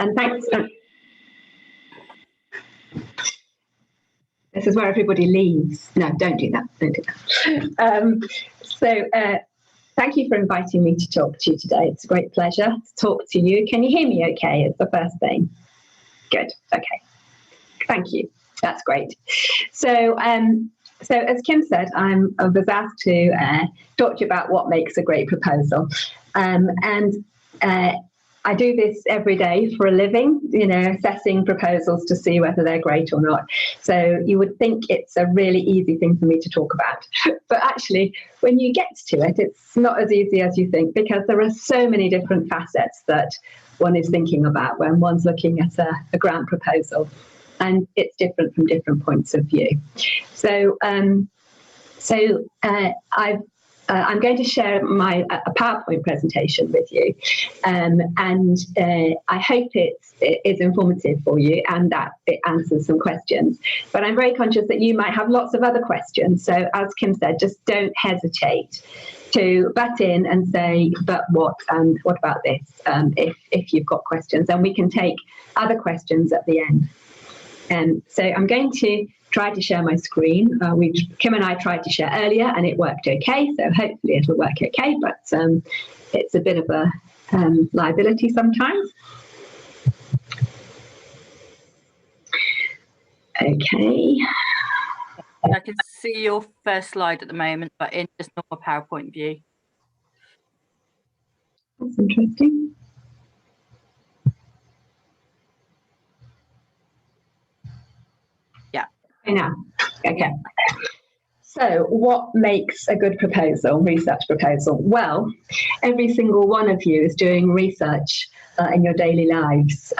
And thanks. This is where everybody leaves. No, don't do that. Don't do that. Thank you for inviting me to talk to you today. It's a great pleasure to talk to you. Can you hear me okay? Is the first thing. Good. Okay. Thank you. That's great. So as Kim said, I was asked to talk to you about what makes a great proposal. I do this every day for a living, assessing proposals to see whether they're great or not. So you would think it's a really easy thing for me to talk about. But actually, when you get to it, it's not as easy as you think, because there are so many different facets that one is thinking about when one's looking at a grant proposal. And it's different from different points of view. So I'm going to share a PowerPoint presentation with you, and I hope it is informative for you and that it answers some questions. But I'm very conscious that you might have lots of other questions. So as Kim said, just don't hesitate to butt in and say, but what, and what about this, if you've got questions, and we can take other questions at the end. So I'm going to try to share my screen. Kim and I tried to share earlier and it worked okay, so hopefully it'll work okay, but it's a bit of a liability sometimes. Okay. I can see your first slide at the moment, but in just normal PowerPoint view. That's interesting. Now, okay. So what makes a good proposal, research proposal? Well, every single one of you is doing research in your daily lives.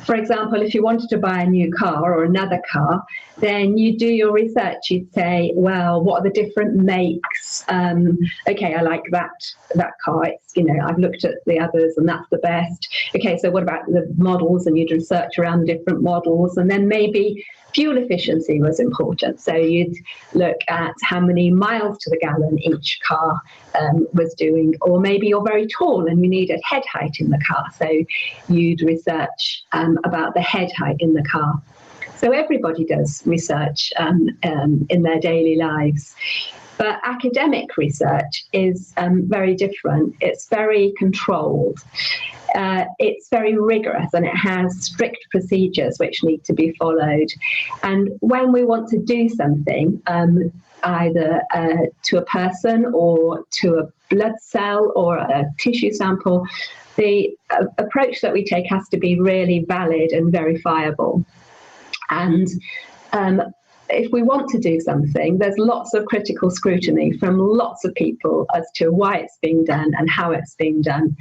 For example, if you wanted to buy a new car or another car, then you do your research. You'd say, well, what are the different makes? Okay, I like that car. It's, I've looked at the others and that's the best. Okay, so what about the models? And you'd research around different models, and then maybe fuel efficiency was important. So you'd look at how many miles to the gallon each car was doing, or maybe you're very tall and you need a head height in the car. So you'd research about the head height in the car. So everybody does research in their daily lives. But academic research is very different. It's very controlled. It's very rigorous, and it has strict procedures which need to be followed. And when we want to do something, either to a person or to a blood cell or a tissue sample, the approach that we take has to be really valid and verifiable. And if we want to do something, there's lots of critical scrutiny from lots of people as to why it's being done and how it's being done.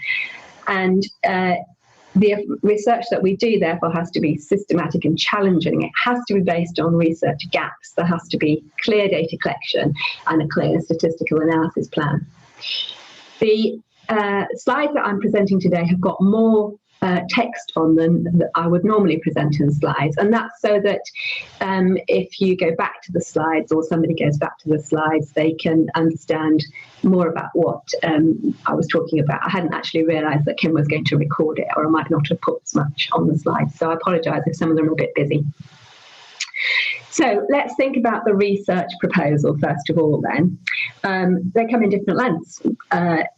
And the research that we do, therefore, has to be systematic and challenging. It has to be based on research gaps. There has to be clear data collection and a clear statistical analysis plan. The slides that I'm presenting today have got more text on them that I would normally present in slides, and that's so that if you go back to the slides or somebody goes back to the slides, they can understand more about what I was talking about. I hadn't actually realised that Kim was going to record it, or I might not have put as much on the slides, so I apologise if some of them are a bit busy. So let's think about the research proposal first of all then. They come in different lengths.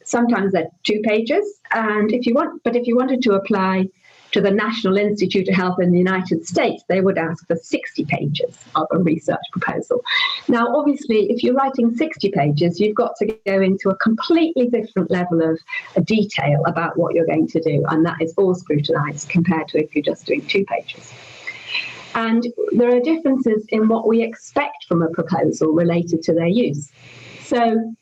Sometimes they're 2 pages, and if you wanted to apply to the National Institute of Health in the United States, they would ask for 60 pages of a research proposal. Now, obviously, if you're writing 60 pages, you've got to go into a completely different level of detail about what you're going to do, and that is all scrutinised compared to if you're just doing 2 pages. And there are differences in what we expect from a proposal related to their use. So,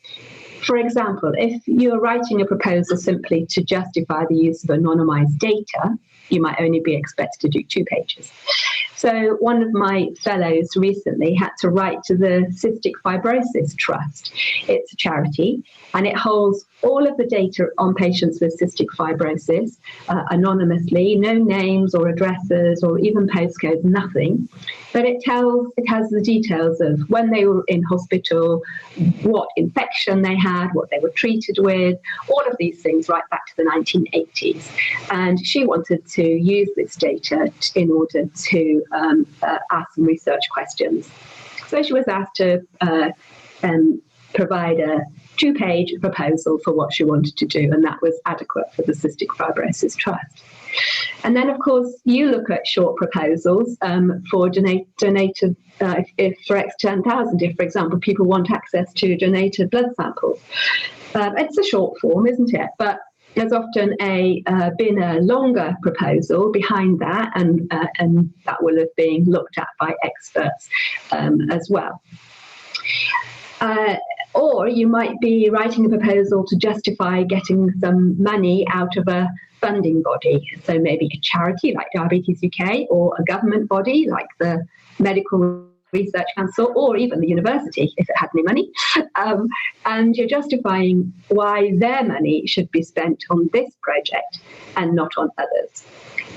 for example, if you're writing a proposal simply to justify the use of anonymised data, you might only be expected to do 2 pages. So one of my fellows recently had to write to the Cystic Fibrosis Trust. It's a charity, and it holds all of the data on patients with cystic fibrosis anonymously, no names or addresses or even postcodes, nothing. but it has the details of when they were in hospital, what infection they had, what they were treated with, all of these things right back to the 1980s. And she wanted to use this data in order to ask some research questions. So she was asked to provide a 2-page proposal for what she wanted to do, and that was adequate for the Cystic Fibrosis Trust. And then, of course, you look at short proposals for donated, if for X 10,000, if, for example, people want access to donated blood samples. It's a short form, isn't it? But there's often been a longer proposal behind that, and that will have been looked at by experts as well. Or you might be writing a proposal to justify getting some money out of a funding body. So maybe a charity like Diabetes UK, or a government body like the Medical Research Council, or even the university if it had any money. And you're justifying why their money should be spent on this project and not on others.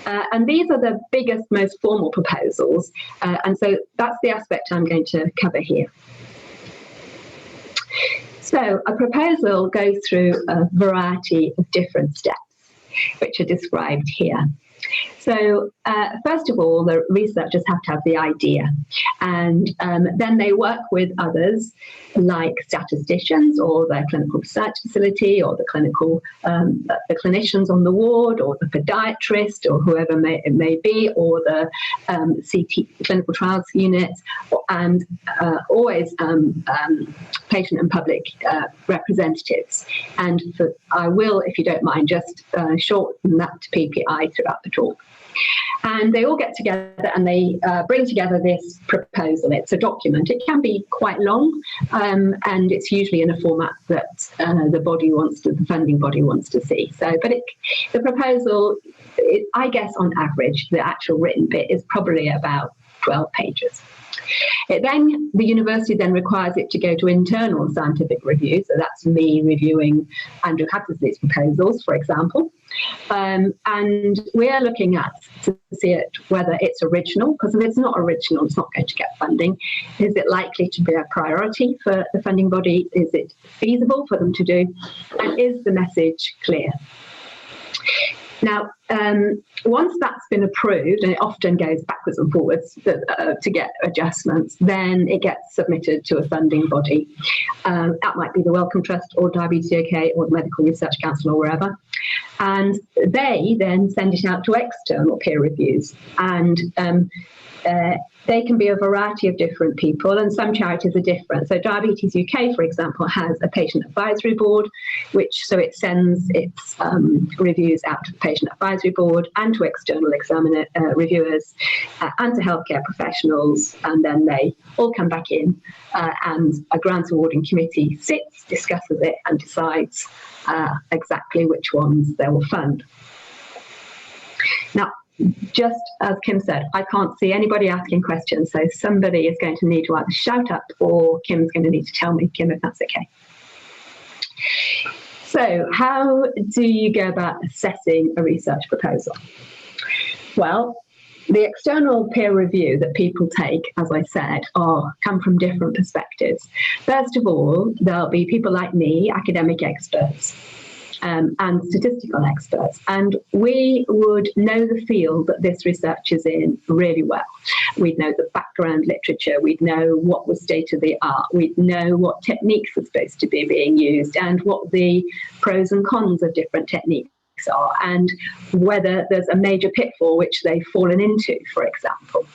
And these are the biggest, most formal proposals. And so that's the aspect I'm going to cover here. So a proposal goes through a variety of different steps, which are described here. So first of all, the researchers have to have the idea, and then they work with others like statisticians or their clinical research facility, or the clinicians on the ward, or the podiatrist, or whoever it may be, or the CT clinical trials unit, and always patient and public representatives. And I will, if you don't mind, just shorten that to PPI throughout the talk. And they all get together and they bring together this proposal. It's a document. It can be quite long, and it's usually in a format that the funding body wants to see. So, but the proposal, I guess on average, the actual written bit is probably about 12 pages. The university then requires it to go to internal scientific review. So that's me reviewing Andrew Hattersley's proposals, for example. And we're looking at to see whether it's original, because if it's not original, it's not going to get funding. Is it likely to be a priority for the funding body? Is it feasible for them to do? And is the message clear? Now, once that's been approved, and it often goes backwards and forwards to get adjustments, then it gets submitted to a funding body. That might be the Wellcome Trust, or Diabetes UK, or the Medical Research Council, or wherever. And they then send it out to external peer reviews. And they can be a variety of different people, and some charities are different. So Diabetes UK, for example, has a patient advisory board, so it sends its reviews out to the patient advisory board and to external reviewers and to healthcare professionals, and then they all come back in and a grant awarding committee sits, discusses it, and decides exactly which ones they will fund. Now, just as Kim said, I can't see anybody asking questions, so somebody is going to need to either shout up, or Kim's going to need to tell me, Kim, if that's okay. So how do you go about assessing a research proposal? Well, the external peer review that people take, as I said, come from different perspectives. First of all, there'll be people like me, academic experts, and statistical experts, and we would know the field that this research is in really well. We'd know the background literature, we'd know what was state of the art, we'd know what techniques are supposed to be being used, and what the pros and cons of different techniques are, and whether there's a major pitfall which they've fallen into, for example.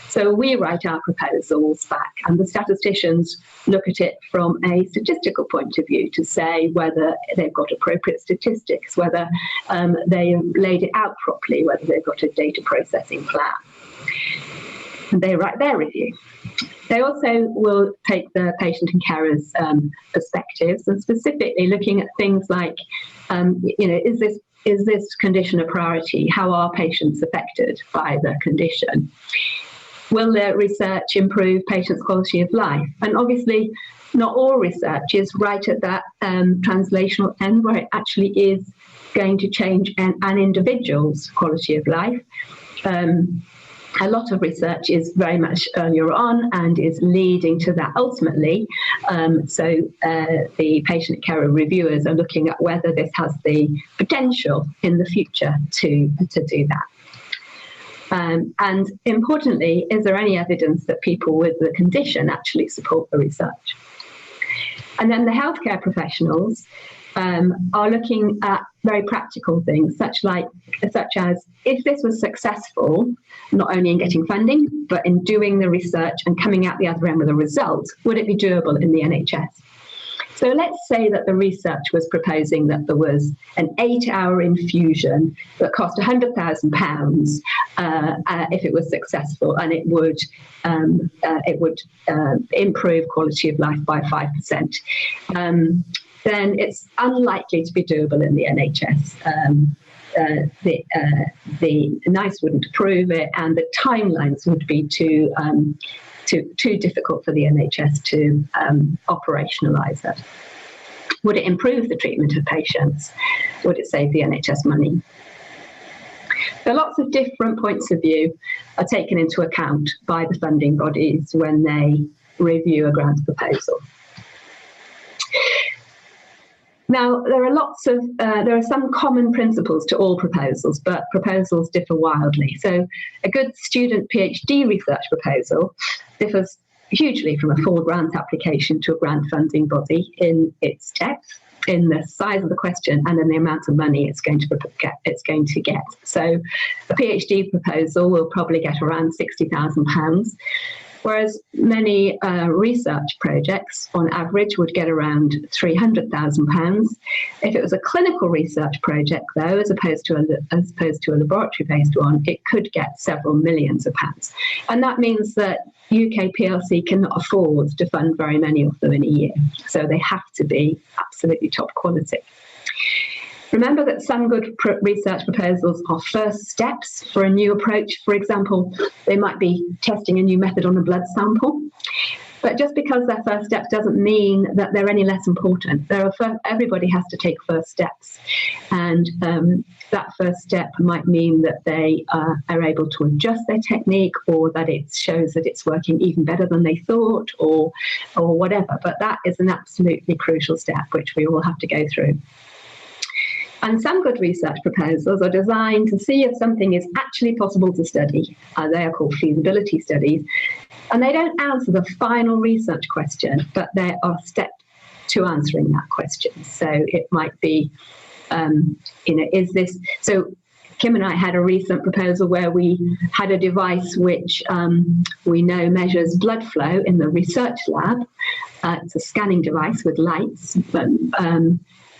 So we write our proposals back, and the statisticians look at it from a statistical point of view to say whether they've got appropriate statistics, whether they laid it out properly, whether they've got a data processing plan. And they write their review. They also will take the patient and carers' perspectives, and specifically looking at things like, is this condition a priority? How are patients affected by the condition? Will the research improve patients' quality of life? And obviously, not all research is right at that translational end where it actually is going to change an individual's quality of life. A lot of research is very much earlier on and is leading to that ultimately. The patient care reviewers are looking at whether this has the potential in the future to do that. And importantly, is there any evidence that people with the condition actually support the research? And then the healthcare professionals are looking at very practical things, such as if this was successful, not only in getting funding, but in doing the research and coming out the other end with a result, would it be doable in the NHS? So let's say that the research was proposing that there was an 8-hour infusion that cost £100,000 if it was successful, and it would improve quality of life by 5%. Then it's unlikely to be doable in the NHS. The NICE wouldn't approve it, and the timelines would be too difficult for the NHS to operationalise it. Would it improve the treatment of patients? Would it save the NHS money? So lots of different points of view are taken into account by the funding bodies when they review a grant proposal. Now, there are some common principles to all proposals, but proposals differ wildly. So a good student PhD research proposal differs hugely from a full grant application to a grant funding body in its depth, in the size of the question, and in the amount of money it's going to get. So a PhD proposal will probably get around £60,000, whereas many research projects on average would get around £300,000. If it was a clinical research project, though, as opposed to a laboratory-based one, it could get several millions of pounds. And that means that UK PLC cannot afford to fund very many of them in a year. So they have to be absolutely top quality. Remember that some good research proposals are first steps for a new approach. For example, they might be testing a new method on a blood sample. But just because they're first steps doesn't mean that they're any less important. Everybody has to take first steps. And that first step might mean that they are able to adjust their technique, or that it shows that it's working even better than they thought, or whatever. But that is an absolutely crucial step, which we all have to go through. And some good research proposals are designed to see if something is actually possible to study. They are called feasibility studies. And they don't answer the final research question, but they are step to answering that question. So it might be, is this... So Kim and I had a recent proposal where we had a device which we know measures blood flow in the research lab. It's a scanning device with lights,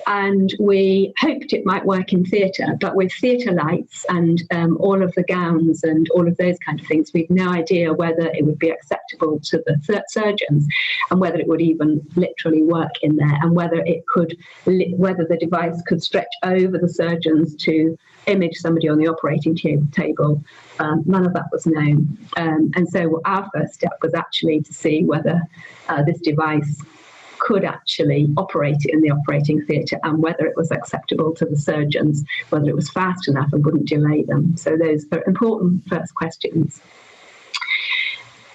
and we hoped it might work in theatre, but with theatre lights and all of the gowns and all of those kind of things, we've no idea whether it would be acceptable to the surgeons, and whether it would even literally work in there, and whether the device could stretch over the surgeons to image somebody on the operating table. None of that was known. And so our first step was actually to see whether this device could actually operate in the operating theatre, and whether it was acceptable to the surgeons, whether it was fast enough and wouldn't delay them. So those are important first questions.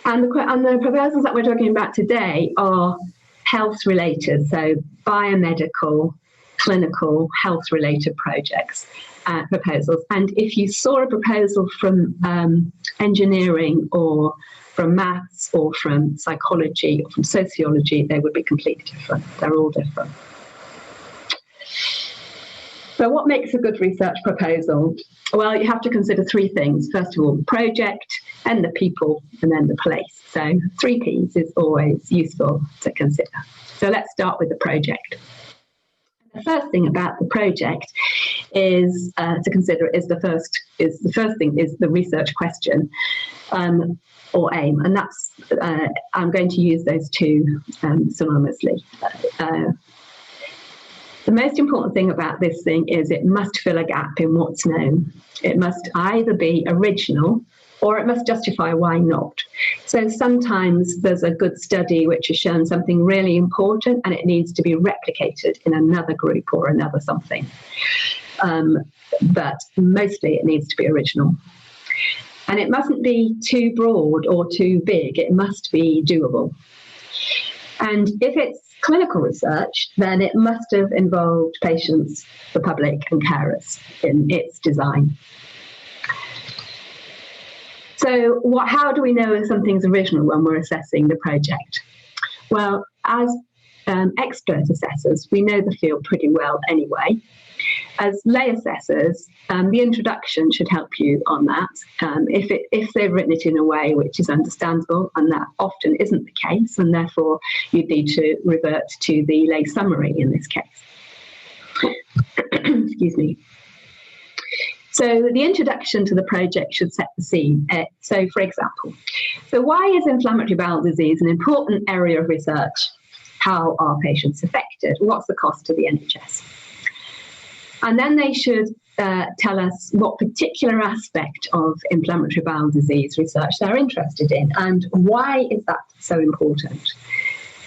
And the proposals that we're talking about today are health-related, so biomedical, clinical, health-related proposals. And if you saw a proposal from engineering, or from maths, or from psychology, or from sociology, they would be completely different. They're all different. So what makes a good research proposal? Well, you have to consider three things. First of all, the project, and the people, and then the place. So 3 Ps is always useful to consider. So let's start with the project. The first thing about the project is to consider is the first thing is the research question. Or aim, and that's I'm going to use those two synonymously. The most important thing about this thing is it must fill a gap in what's known. It must either be original, or it must justify why not. So sometimes there's a good study which has shown something really important, and it needs to be replicated in another group or another something. But mostly it needs to be original. And it mustn't be too broad or too big. It must be doable. And if it's clinical research, then it must have involved patients, the public, and carers in its design. So how do we know if something's original when we're assessing the project? Well, as expert assessors, we know the field pretty well anyway. As lay assessors, the introduction should help you on that. If they've written it in a way which is understandable, and that often isn't the case, and therefore you'd need to revert to the lay summary in this case. Excuse me. So the introduction to the project should set the scene. So for example, why is inflammatory bowel disease an important area of research? How are patients affected? What's the cost to the NHS? And then they should tell us what particular aspect of inflammatory bowel disease research they're interested in, and why is that so important?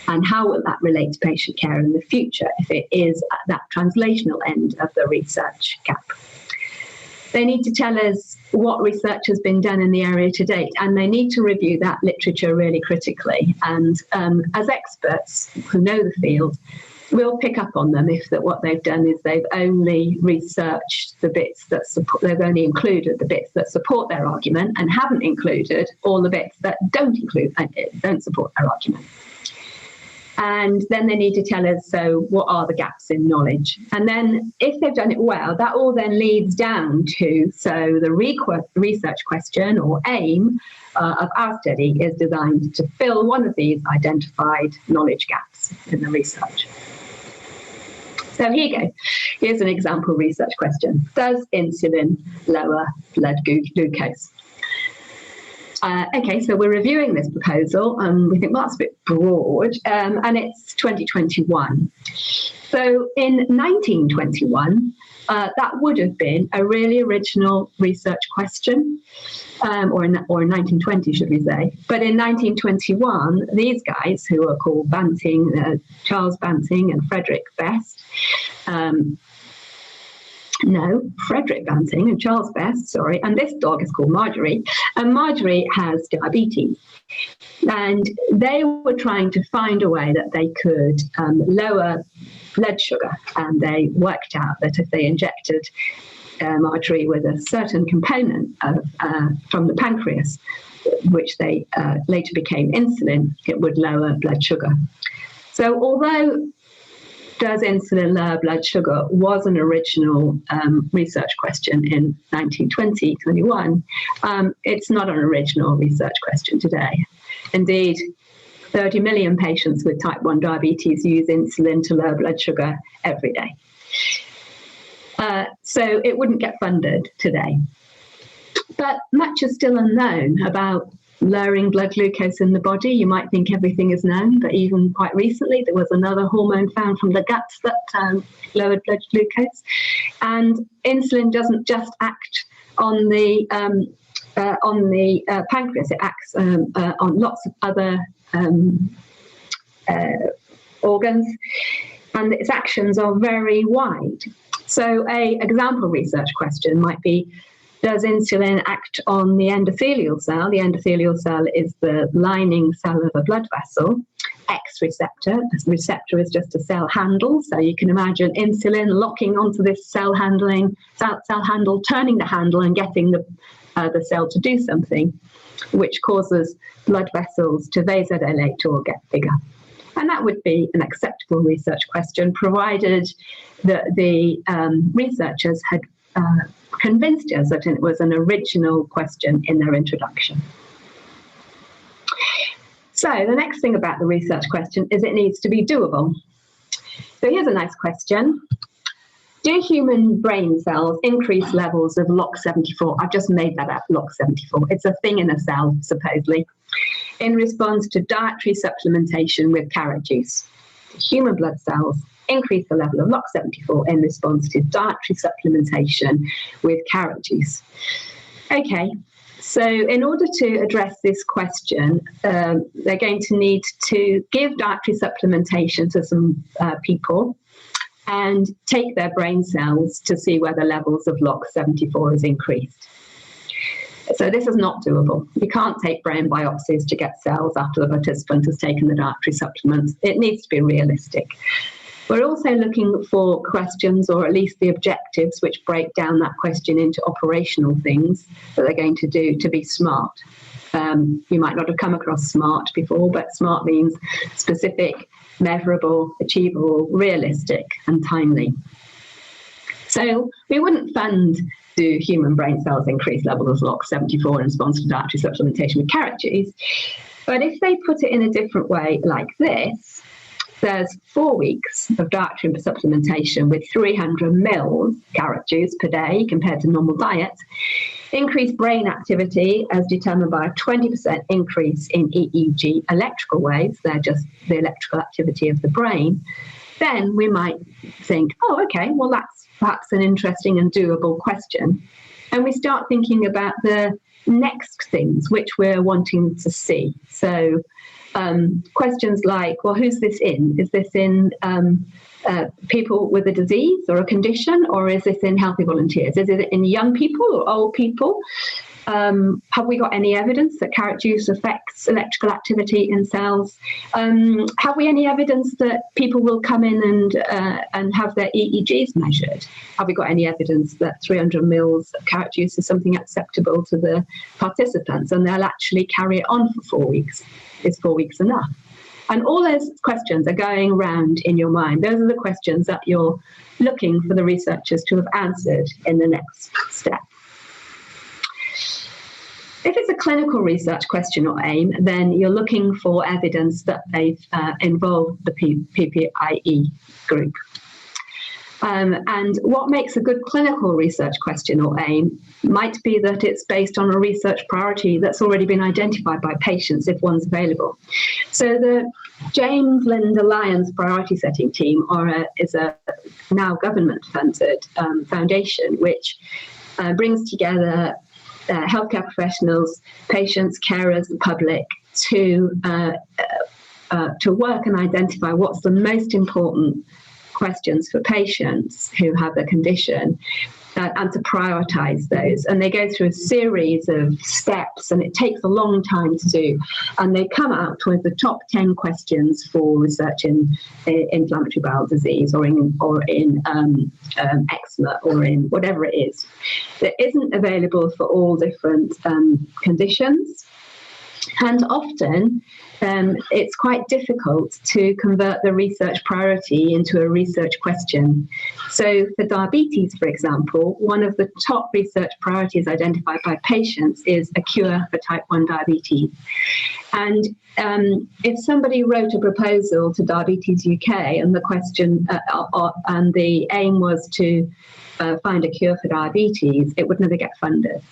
And how will that relate to patient care in the future if it is at that translational end of the research gap? They need to tell us what research has been done in the area to date, and they need to review that literature really critically. And as experts who know the field, we'll pick up on them if what they've done is they've only researched the bits that support, they've only included the bits that support their argument and haven't included all the bits that don't support their argument. And then they need to tell us, so what are the gaps in knowledge? And then if they've done it well, that all then leads down to, so the research question or aim of our study is designed to fill one of these identified knowledge gaps in the research. So here you go. Here's an example research question. Does insulin lower blood glucose? Okay, so we're reviewing this proposal, and we think that's a bit broad, and it's 2021. So in 1921, that would have been a really original research question, or in 1920, should we say. But in 1921, these guys, who are called Banting, Charles Banting and Frederick Best, Frederick Banting and Charles Best, sorry, and this dog is called Marjorie, and Marjorie has diabetes. And they were trying to find a way that they could lower blood sugar, and they worked out that if they injected Marjorie with a certain component from the pancreas, which they later became insulin, it would lower blood sugar. So although does insulin lower blood sugar was an original research question in 1921, it's not an original research question today. Indeed, 30 million patients with type 1 diabetes use insulin to lower blood sugar every day. So it wouldn't get funded today. But much is still unknown about lowering blood glucose in the body. You might think everything is known, but even quite recently there was another hormone found from the gut that lowered blood glucose. And insulin doesn't just act on the pancreas; it acts on lots of other organs, and its actions are very wide. So, an example research question might be: does insulin act on the endothelial cell? The endothelial cell is the lining cell of a blood vessel. X receptor. A receptor is just a cell handle. So you can imagine insulin locking onto this cell handle, turning the handle and getting the cell to do something, which causes blood vessels to vasodilate or get bigger. And that would be an acceptable research question, provided that the researchers had convinced us that it was an original question in their introduction. So the next thing about the research question is it needs to be doable. So here's a nice question. Do human brain cells increase levels of LOX74? I've just made that up, LOX74. It's a thing in a cell, supposedly, in response to dietary supplementation with carrot juice. Human blood cells increase the level of LOX74 in response to dietary supplementation with carrot juice. Okay, so in order to address this question, they're going to need to give dietary supplementation to some people and take their brain cells to see whether levels of LOX74 is increased. So this is not doable. You can't take brain biopsies to get cells after the participant has taken the dietary supplements. It needs to be realistic. We're also looking for questions, or at least the objectives, which break down that question into operational things that they're going to do to be smart. You might not have come across SMART before, but SMART means specific, measurable, achievable, realistic, and timely. So we wouldn't fund do human brain cells increase levels of LOX74 in response to dietary supplementation with carrot juice. But if they put it in a different way like this, there's 4 weeks of dietary supplementation with 300 mils carrot juice per day compared to normal diet, increased brain activity as determined by a 20% increase in EEG electrical waves, they're just the electrical activity of the brain, then we might think, oh, okay, well, that's perhaps an interesting and doable question. And we start thinking about the next things which we're wanting to see. So questions like, well, who's this in? Is this in people with a disease or a condition, or is this in healthy volunteers? Is it in young people or old people? Have we got any evidence that carrot juice affects electrical activity in cells? Have we any evidence that people will come in and have their EEGs measured? Have we got any evidence that 300 mils of carrot juice is something acceptable to the participants and they'll actually carry it on for 4 weeks? Is 4 weeks enough? And all those questions are going around in your mind. Those are the questions that you're looking for the researchers to have answered in the next step. If it's a clinical research question or aim, then you're looking for evidence that they've involved the PPIE group. And what makes a good clinical research question or aim might be that it's based on a research priority that's already been identified by patients if one's available. So the James Linda Lyons priority setting team is a now government-funded foundation which brings together healthcare professionals, patients, carers, and public to work and identify what's the most important questions for patients who have the condition and to prioritize those. And they go through a series of steps, and it takes a long time to do. And they come out with the top 10 questions for research in inflammatory bowel disease or in eczema or in whatever it is that isn't available for all different conditions. And often it's quite difficult to convert the research priority into a research question. So for diabetes, for example, one of the top research priorities identified by patients is a cure for type 1 diabetes. And if somebody wrote a proposal to Diabetes UK and the question and the aim was to find a cure for diabetes, it would never get funded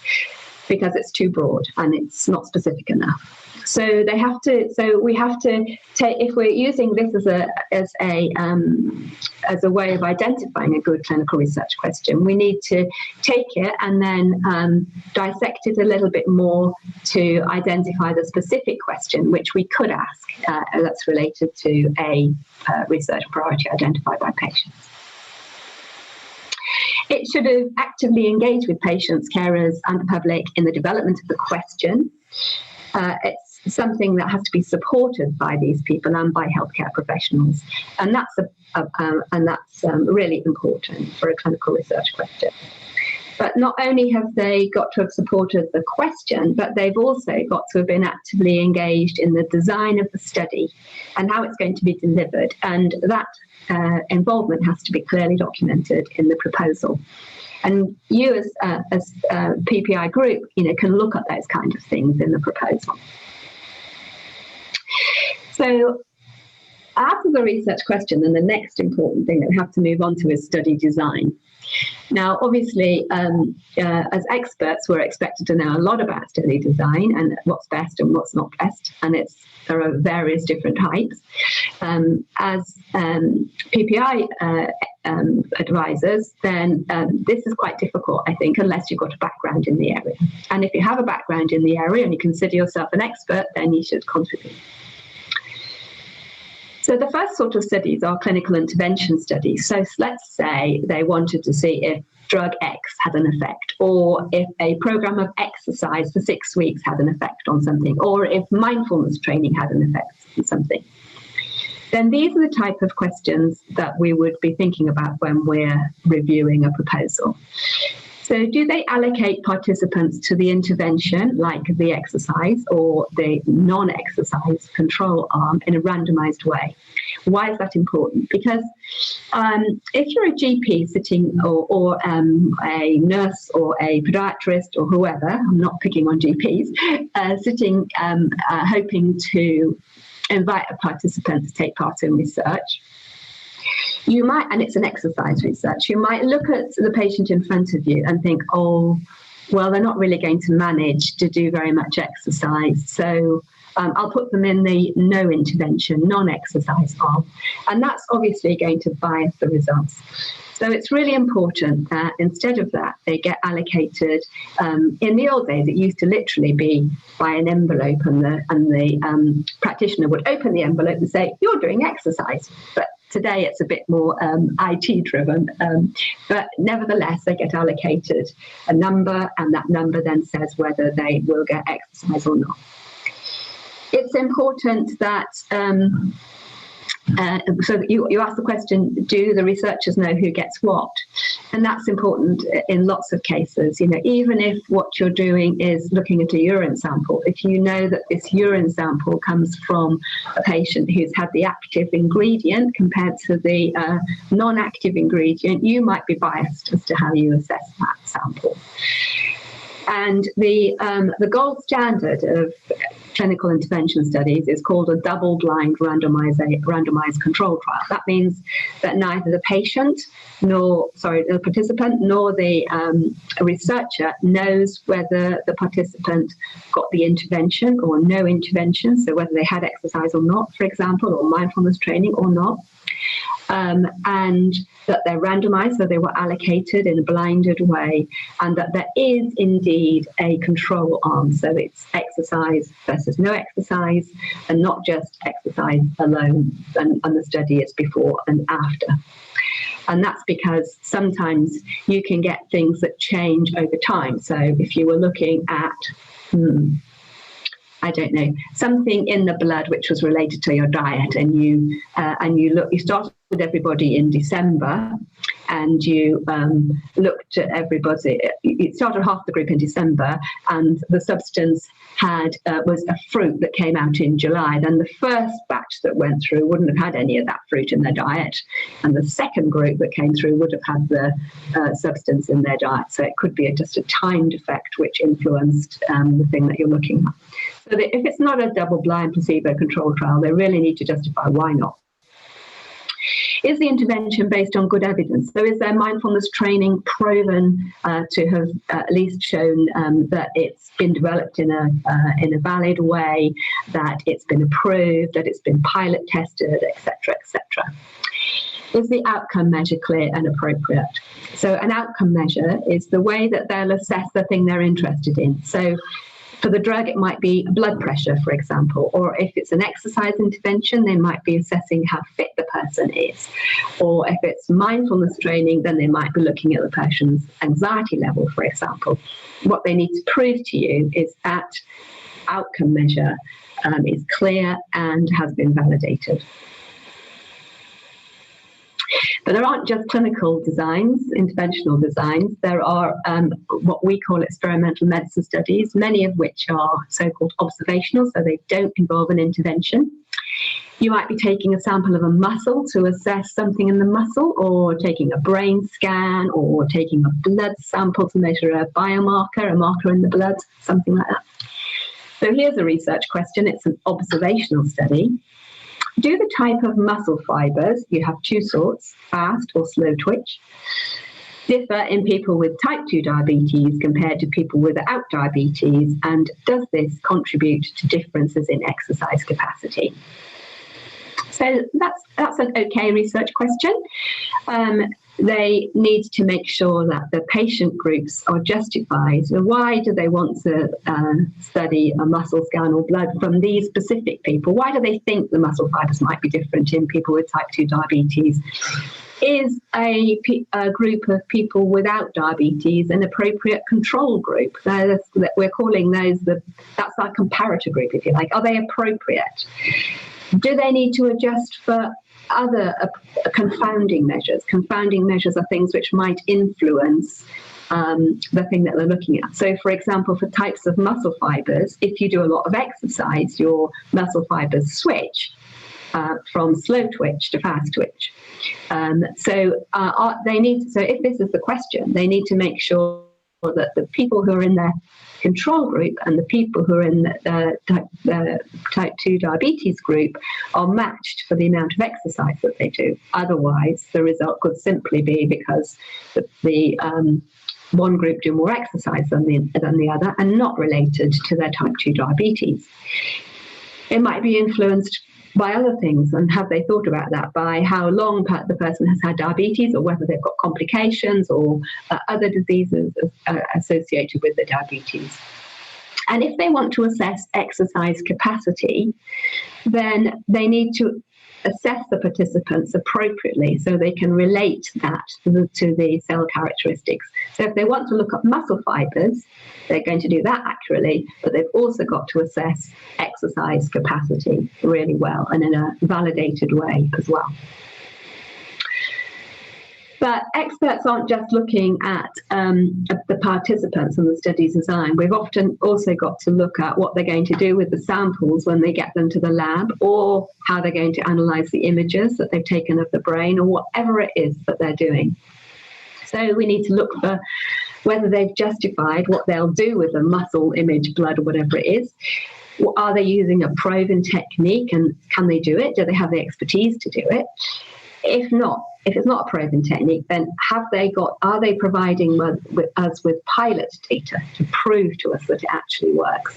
because it's too broad and it's not specific enough. So they have to. So we have to take. If we're using this as a way of identifying a good clinical research question, we need to take it and then dissect it a little bit more to identify the specific question which we could ask that's related to a research priority identified by patients. It should have actively engaged with patients, carers, and the public in the development of the question. It's something that has to be supported by these people and by healthcare professionals, and that's really important for a clinical research question. But not only have they got to have supported the question, but they've also got to have been actively engaged in the design of the study and how it's going to be delivered, and that involvement has to be clearly documented in the proposal. And you as PPI group, can look at those kind of things in the proposal. So after the research question, then the next important thing that we have to move on to is study design. Now, obviously, as experts, we're expected to know a lot about study design and what's best and what's not best, and there are various different types. As PPI advisors, then this is quite difficult, I think, unless you've got a background in the area. And if you have a background in the area and you consider yourself an expert, then you should contribute. So the first sort of studies are clinical intervention studies. So let's say they wanted to see if drug X had an effect, or if a program of exercise for 6 weeks had an effect on something, or if mindfulness training had an effect on something, then these are the type of questions that we would be thinking about when we're reviewing a proposal. So do they allocate participants to the intervention, like the exercise or the non-exercise control arm, in a randomized way? Why is that important? Because if you're a GP sitting, or a nurse or a podiatrist or whoever, I'm not picking on GPs, sitting hoping to invite a participant to take part in research, you might, and it's an exercise research, you might look at the patient in front of you and think, oh, well, they're not really going to manage to do very much exercise, so I'll put them in the no intervention, non-exercise arm. And that's obviously going to bias the results. So it's really important that instead of that, they get allocated. In the old days, it used to literally be by an envelope, and the practitioner would open the envelope and say, you're doing exercise. But today it's a bit more IT driven, but nevertheless, they get allocated a number, and that number then says whether they will get exercise or not. It's important that, so that you ask the question, do the researchers know who gets what? And that's important in lots of cases. You know, even if what you're doing is looking at a urine sample, if you know that this urine sample comes from a patient who's had the active ingredient compared to the non-active ingredient, you might be biased as to how you assess that sample. And the gold standard of clinical intervention studies is called a double-blind randomized control trial. That means that neither the the participant nor the researcher knows whether the participant got the intervention or no intervention, so whether they had exercise or not, for example, or mindfulness training or not. And that they're randomized, so they were allocated in a blinded way, and that there is indeed a control arm, so it's exercise versus no exercise, and not just exercise alone, and the study is before and after. And that's because sometimes you can get things that change over time. So if you were looking at I don't know, something in the blood which was related to your diet, and you started with everybody in December, and you looked at everybody. You started half the group in December, and the substance was a fruit that came out in July. Then the first batch that went through wouldn't have had any of that fruit in their diet, and the second group that came through would have had the substance in their diet. So it could be just a timed effect which influenced the thing that you're looking at. So that if it's not a double-blind placebo-controlled trial, they really need to justify why not. Is the intervention based on good evidence? So is their mindfulness training proven to have at least shown that it's been developed in a valid way, that it's been approved, that it's been pilot tested, etc., etc.? Is the outcome measure clear and appropriate? So an outcome measure is the way that they'll assess the thing they're interested in. So for the drug, it might be blood pressure, for example, or if it's an exercise intervention, they might be assessing how fit the person is. Or if it's mindfulness training, then they might be looking at the person's anxiety level, for example. What they need to prove to you is that outcome measure is clear and has been validated. But there aren't just clinical designs, interventional designs. There are what we call experimental medicine studies, many of which are so-called observational, so they don't involve an intervention. You might be taking a sample of a muscle to assess something in the muscle, or taking a brain scan, or taking a blood sample to measure a biomarker, a marker in the blood, something like that. So here's a research question. It's an observational study. Do the type of muscle fibers, you have two sorts, fast or slow twitch, differ in people with type 2 diabetes compared to people without diabetes, and does this contribute to differences in exercise capacity? So that's an okay research question. They need to make sure that the patient groups are justified. So why do they want to study a muscle scan or blood from these specific people? Why do they think the muscle fibers might be different in people with type 2 diabetes is a group of people without diabetes an appropriate control group? We're calling those that's our comparator group, if you like. Are they appropriate? Do they need to adjust for other confounding measures? Confounding measures are things which might influence the thing that they're looking at. So, for example, for types of muscle fibers, if you do a lot of exercise, your muscle fibers from slow twitch to fast twitch. So if this is the question, they need to make sure that the people who are in their control group and the people who are in the type 2 diabetes group are matched for the amount of exercise that they do. Otherwise, the result could simply be because the one group do more exercise than the other and not related to their type 2 diabetes. It might be influenced by other things, and have they thought about that, by how long the person has had diabetes, or whether they've got complications or other diseases associated with the diabetes. And if they want to assess exercise capacity, then they need to assess the participants appropriately so they can relate that to the cell characteristics. So if they want to look at muscle fibers, they're going to do that accurately, but they've also got to assess exercise capacity really well and in a validated way as well. But experts aren't just looking at the participants and the study design. We've often also got to look at what they're going to do with the samples when they get them to the lab, or how they're going to analyse the images that they've taken of the brain, or whatever it is that they're doing. So we need to look for whether they've justified what they'll do with the muscle image, blood, or whatever it is. Are they using a proven technique, and can they do it? Do they have the expertise to do it? If it's not a proven technique, then are they providing us with pilot data to prove to us that it actually works?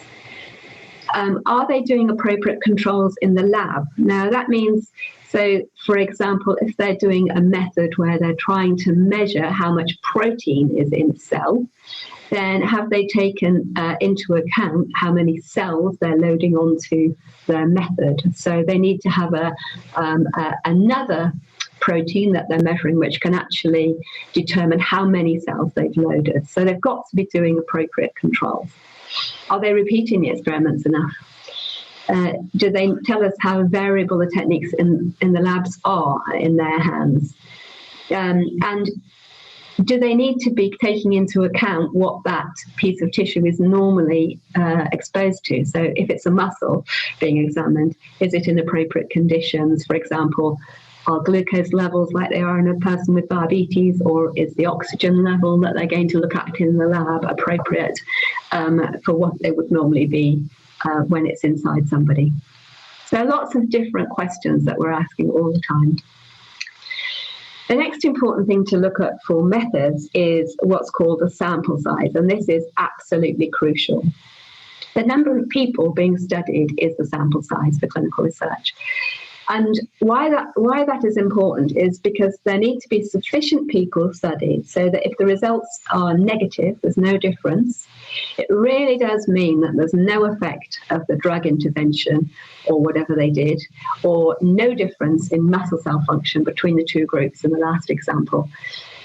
Are they doing appropriate controls in the lab? Now that means, so for example, if they're doing a method where they're trying to measure how much protein is in a cell, then have they taken into account how many cells they're loading onto their method? So they need to have another protein that they're measuring, which can actually determine how many cells they've loaded. So they've got to be doing appropriate controls. Are they repeating the experiments enough? Do they tell us how variable the techniques in the labs are in their hands? And do they need to be taking into account what that piece of tissue is normally exposed to? So if it's a muscle being examined, is it in appropriate conditions? For example, are glucose levels like they are in a person with diabetes, or is the oxygen level that they're going to look at in the lab appropriate for what they would normally be when it's inside somebody? So lots of different questions that we're asking all the time. The next important thing to look at for methods is what's called a sample size, and this is absolutely crucial. The number of people being studied is the sample size for clinical research. And why that is important is because there need to be sufficient people studied so that if the results are negative, there's no difference, it really does mean that there's no effect of the drug intervention or whatever they did, or no difference in muscle cell function between the two groups in the last example.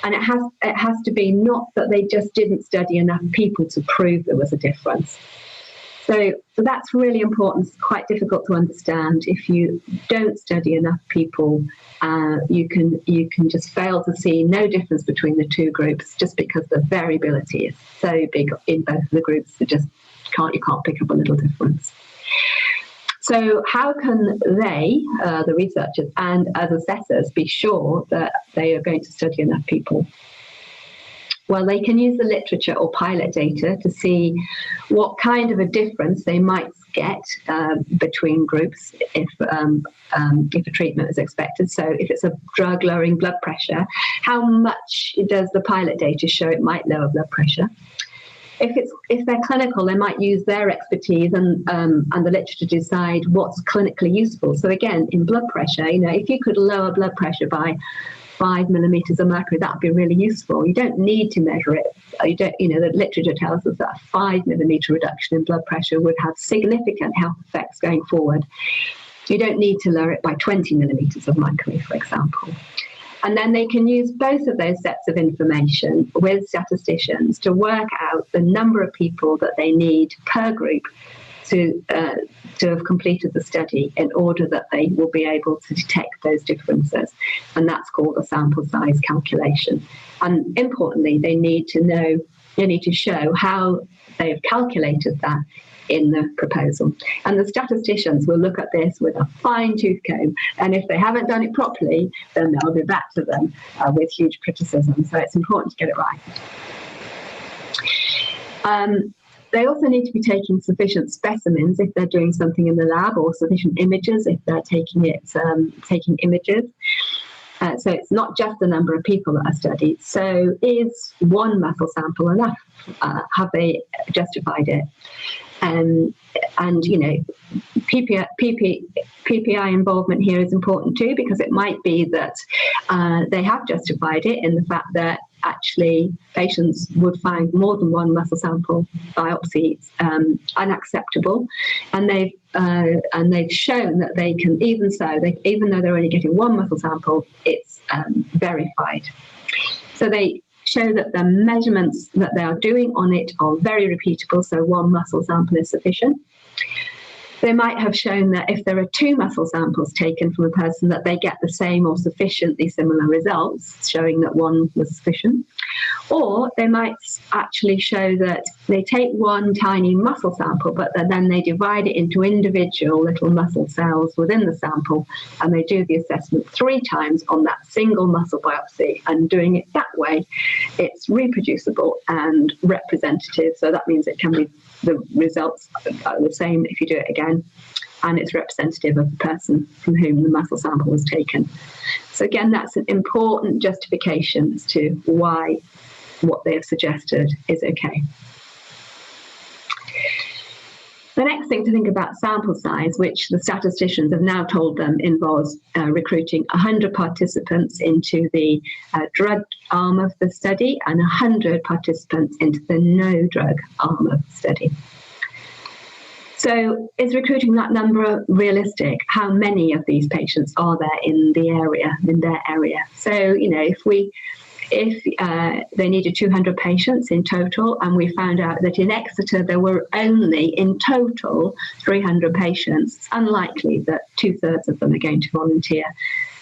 And it has to be not that they just didn't study enough people to prove there was a difference. So that's really important. It's quite difficult to understand. If you don't study enough people, you can just fail to see no difference between the two groups just because the variability is so big in both of the groups. You can't pick up a little difference. So how can they, the researchers and as assessors, be sure that they are going to study enough people? Well, they can use the literature or pilot data to see what kind of a difference they might get between groups if a treatment is expected. So if it's a drug lowering blood pressure, how much does the pilot data show it might lower blood pressure? If they're clinical, they might use their expertise and the literature to decide what's clinically useful. So again, in blood pressure, if you could lower blood pressure by 5 millimeters of mercury, that would be really useful. You don't need to measure it. The literature tells us that a 5 millimeter reduction in blood pressure would have significant health effects going forward. You don't need to lower it by 20 millimeters of mercury, for example. And then they can use both of those sets of information with statisticians to work out the number of people that they need per group to have completed the study in order that they will be able to detect those differences. And that's called a sample size calculation. And importantly, they need to show how they have calculated that in the proposal. And the statisticians will look at this with a fine-tooth comb, and if they haven't done it properly, then they'll be back to them with huge criticism. So it's important to get it right. They also need to be taking sufficient specimens if they're doing something in the lab, or sufficient images if they're taking images. So it's not just the number of people that are studied. So is one muscle sample enough? Have they justified it? And PPI involvement here is important too, because it might be that they have justified it in the fact that actually patients would find more than one muscle sample biopsy unacceptable, and they've shown that they can, even though they're only getting one muscle sample, it's verified. So they show that the measurements that they are doing on it are very repeatable, so one muscle sample is sufficient. They might have shown that if there are two muscle samples taken from a person, that they get the same or sufficiently similar results, showing that one was sufficient. Or they might actually show that they take one tiny muscle sample, but then they divide it into individual little muscle cells within the sample, and they do the assessment 3 times on that single muscle biopsy. And doing it that way, it's reproducible and representative. So that means it can be, the results are the same if you do it again, and it's representative of the person from whom the muscle sample was taken. So again, that's an important justification as to why what they have suggested is okay. The next thing to think about sample size, which the statisticians have now told them involves recruiting 100 participants into the drug arm of the study and 100 participants into the no drug arm of the study. So is recruiting that number realistic? How many of these patients are there in their area? So, if they needed 200 patients in total, and we found out that in Exeter there were only in total 300 patients, it's unlikely that 2/3 of them are going to volunteer.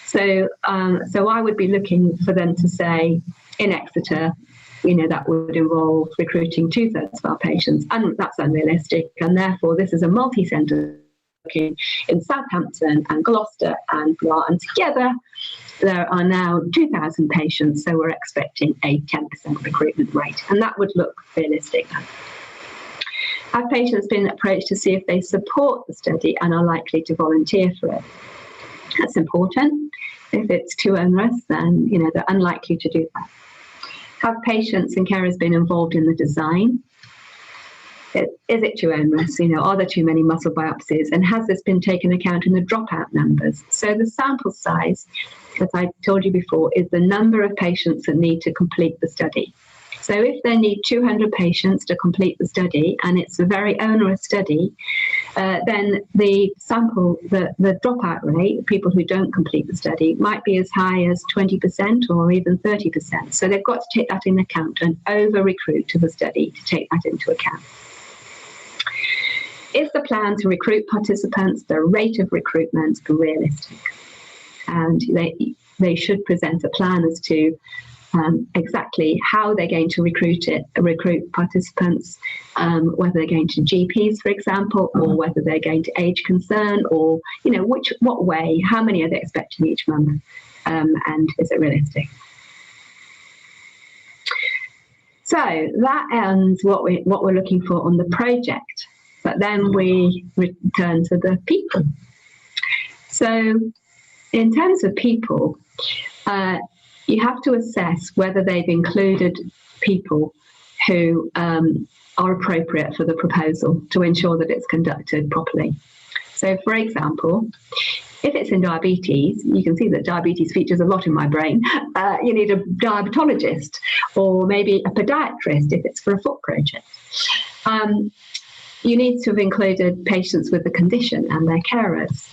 So I would be looking for them to say, in Exeter, that would involve recruiting 2/3 of our patients, and that's unrealistic. And therefore, this is a multi-centre looking in Southampton and Gloucester and Blar, and together there are now 2,000 patients, so we're expecting a 10% recruitment rate, and that would look realistic. Have patients been approached to see if they support the study and are likely to volunteer for it? That's important. If it's too onerous, then they're unlikely to do that. Have patients and carers been involved in the design? Is it too onerous? Are there too many muscle biopsies? And has this been taken account in the dropout numbers? So the sample size, as I told you before, is the number of patients that need to complete the study. So if they need 200 patients to complete the study, and it's a very onerous study, then the dropout rate, people who don't complete the study, might be as high as 20% or even 30%. So they've got to take that into account and over-recruit to the study to take that into account. Is the plan to recruit participants, the rate of recruitment, realistic? And they should present a plan as to exactly how they're going to recruit participants, whether they're going to GPs, for example, or whether they're going to age concern, or what way, how many are they expecting each month, and is it realistic? So that ends what we're looking for on the project, but then we return to the people. So in terms of people, you have to assess whether they've included people who are appropriate for the proposal to ensure that it's conducted properly. So, for example, if it's in diabetes, you can see that diabetes features a lot in my brain. You need a diabetologist or maybe a podiatrist if it's for a foot project. You need to have included patients with the condition and their carers.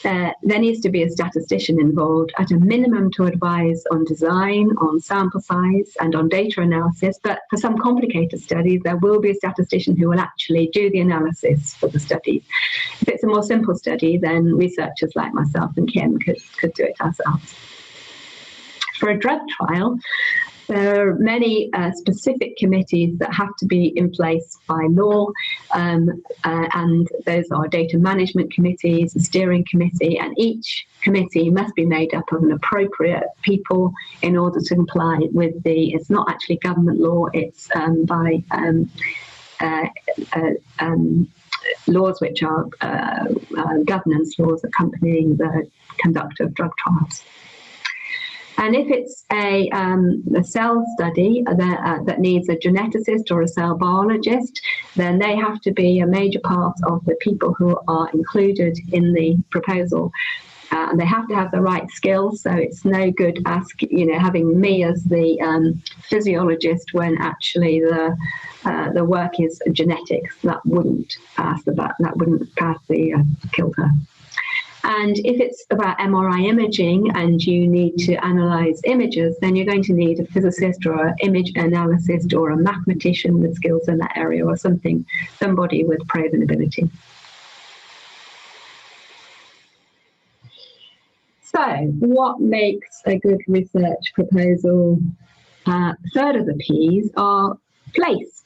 there needs to be a statistician involved at a minimum to advise on design, on sample size, and on data analysis. But for some complicated studies, there will be a statistician who will actually do the analysis for the study. If it's a more simple study, then researchers like myself and Kim could do it ourselves. For a drug trial, there are many specific committees that have to be in place by law, and those are data management committees, a steering committee, and each committee must be made up of an appropriate people in order to comply with it's not actually government law, it's by laws which are governance laws accompanying the conduct of drug trials. And if it's a cell study that needs a geneticist or a cell biologist, then they have to be a major part of the people who are included in the proposal. And they have to have the right skills, so it's no good having me as the physiologist when actually the work is genetics. That wouldn't pass the filter. And if it's about MRI imaging and you need to analyse images, then you're going to need a physicist or an image analyst or a mathematician with skills in that area, or somebody with proven ability. So what makes a good research proposal? Third of the P's are place.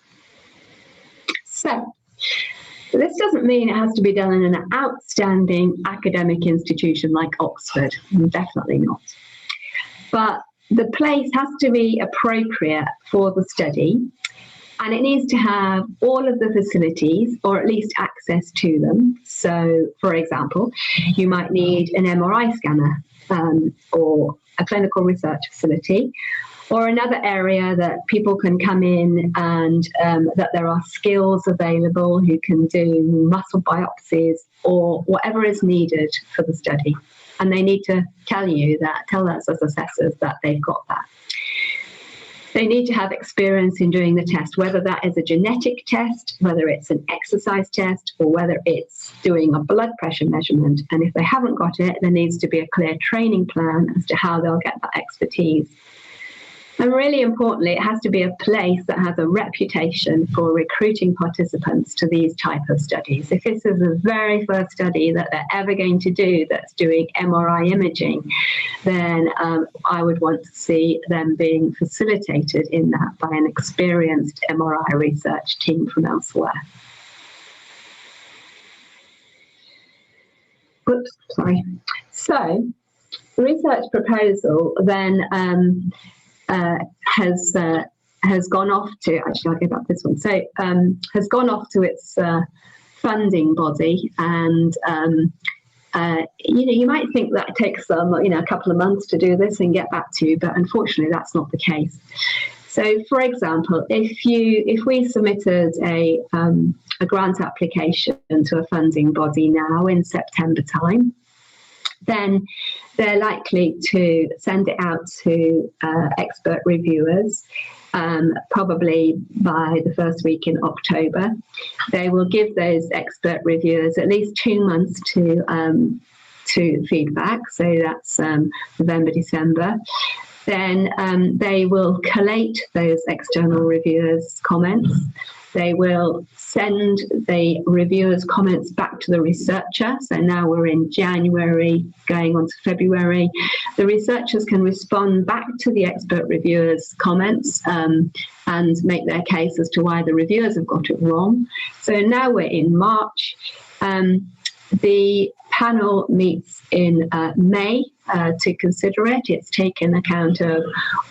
So this doesn't mean it has to be done in an outstanding academic institution like Oxford, definitely not. But the place has to be appropriate for the study, and it needs to have all of the facilities, or at least access to them. So, for example, you might need an MRI scanner or a clinical research facility, or another area that people can come in and that there are skills available who can do muscle biopsies or whatever is needed for the study. And they need to tell us as assessors that they've got that. They need to have experience in doing the test, whether that is a genetic test, whether it's an exercise test, or whether it's doing a blood pressure measurement. And if they haven't got it, there needs to be a clear training plan as to how they'll get that expertise. And really importantly, it has to be a place that has a reputation for recruiting participants to these type of studies. If this is the very first study that they're ever going to do that's doing MRI imaging, then I would want to see them being facilitated in that by an experienced MRI research team from elsewhere. Oops, sorry. So, the research proposal then has gone off to, actually I'll give up this one, so has gone off to its funding body, and you might think that it takes them a couple of months to do this and get back to you, but unfortunately that's not the case. So for example, if we submitted a grant application to a funding body now in September time, then they're likely to send it out to expert reviewers, probably by the first week in October. They will give those expert reviewers at least 2 months to feedback, so that's November, December. Then they will collate those external reviewers' comments. They will send the reviewers' comments back to the researcher. So now we're in January, going on to February. The researchers can respond back to the expert reviewers' comments and make their case as to why the reviewers have got it wrong. So now we're in March. The panel meets in May to consider it. It's taken account of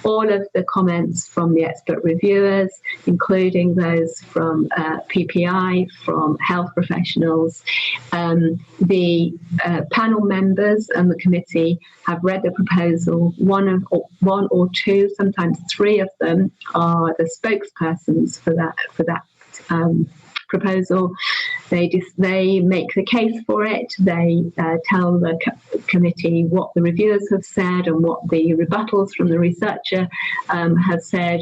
all of the comments from the expert reviewers, including those from PPI, from health professionals. The panel members and the committee have read the proposal. One or two, sometimes three of them are the spokespersons for that proposal. They make the case for it. They tell the committee what the reviewers have said and what the rebuttals from the researcher have said,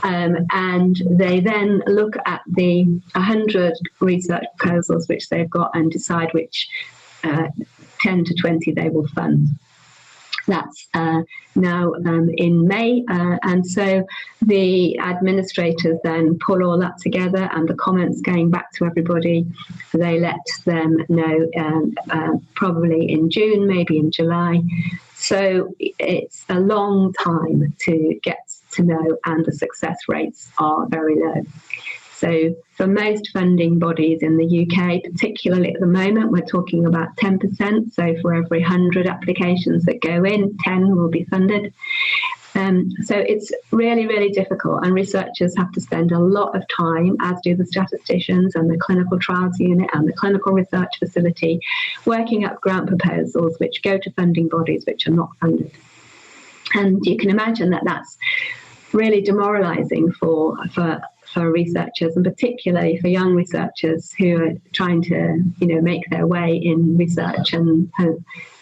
and they then look at the 100 research proposals which they've got and decide which 10 to 20 they will fund. That's now in May, and so the administrators then pull all that together, and the comments going back to everybody, they let them know probably in June, maybe in July. So it's a long time to get to know, and the success rates are very low. So for most funding bodies in the UK, particularly at the moment, we're talking about 10%. So for every 100 applications that go in, 10 will be funded. So it's really, really difficult, and researchers have to spend a lot of time, as do the statisticians and the clinical trials unit and the clinical research facility, working up grant proposals which go to funding bodies which are not funded. And you can imagine that that's really demoralising for researchers, and particularly for young researchers who are trying to, make their way in research and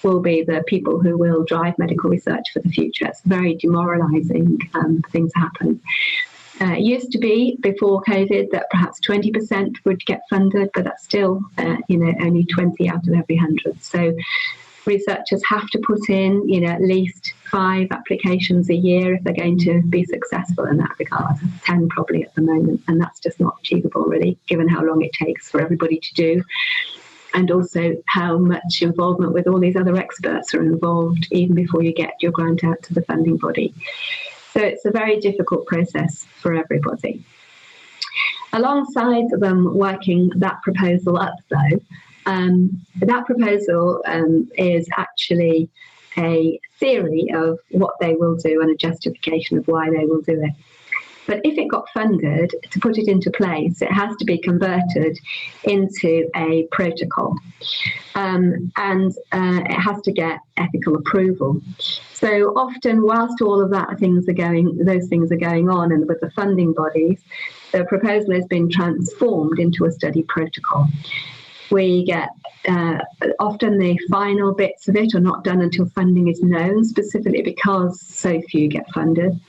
will be the people who will drive medical research for the future. It's very demoralising thing to happen. It used to be before COVID that perhaps 20% would get funded, but that's still, only 20 out of every 100. So researchers have to put in, at least 5 applications a year if they're going to be successful in that regard. 10 probably at the moment, and that's just not achievable really, given how long it takes for everybody to do, and also how much involvement with all these other experts are involved even before you get your grant out to the funding body. So it's a very difficult process for everybody. Alongside them working that proposal up though, that proposal is actually a theory of what they will do and a justification of why they will do it. But if it got funded, to put it into place, it has to be converted into a protocol, and it has to get ethical approval. So often, whilst all of those things are going on, and with the funding bodies, the proposal has been transformed into a study protocol. We get often the final bits of it are not done until funding is known, specifically because so few get funded.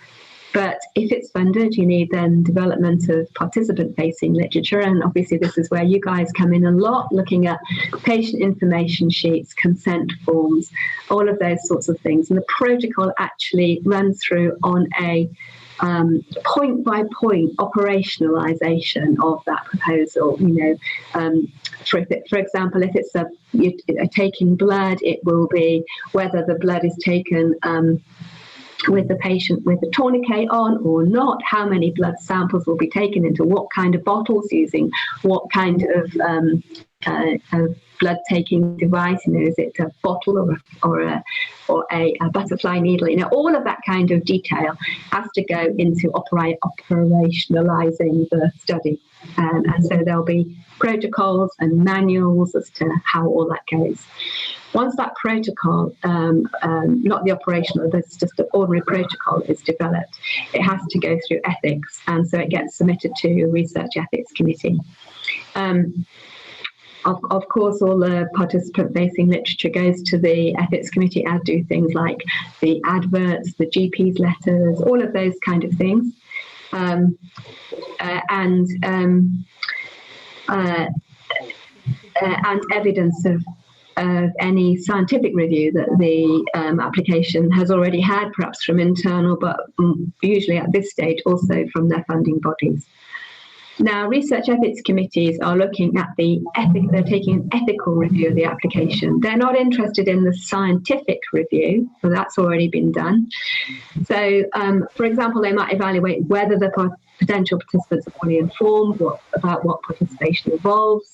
But if it's funded, you need then development of participant-facing literature, and obviously this is where you guys come in a lot, looking at patient information sheets, consent forms, all of those sorts of things. And the protocol actually runs through on a point-by-point operationalisation of that proposal. For example, if it's a taking blood, it will be whether the blood is taken with the patient with the tourniquet on or not, how many blood samples will be taken into what kind of bottles, using what kind of blood taking device, is it a bottle or a butterfly needle, all of that kind of detail has to go into operationalizing the study, and so there'll be protocols and manuals as to how all that goes. Once that protocol, not the operational, that's just an ordinary protocol, is developed, it has to go through ethics, and so it gets submitted to a research ethics committee. Of course, all the participant-facing literature goes to the ethics committee, as do things like the adverts, the GP's letters, all of those kind of things, and evidence of any scientific review that the application has already had, perhaps from internal, but usually at this stage also from their funding bodies. Now, research ethics committees are looking at they're taking an ethical review of the application. They're not interested in the scientific review, so that's already been done. So, for example, they might evaluate whether the potential participants are fully informed about what participation involves,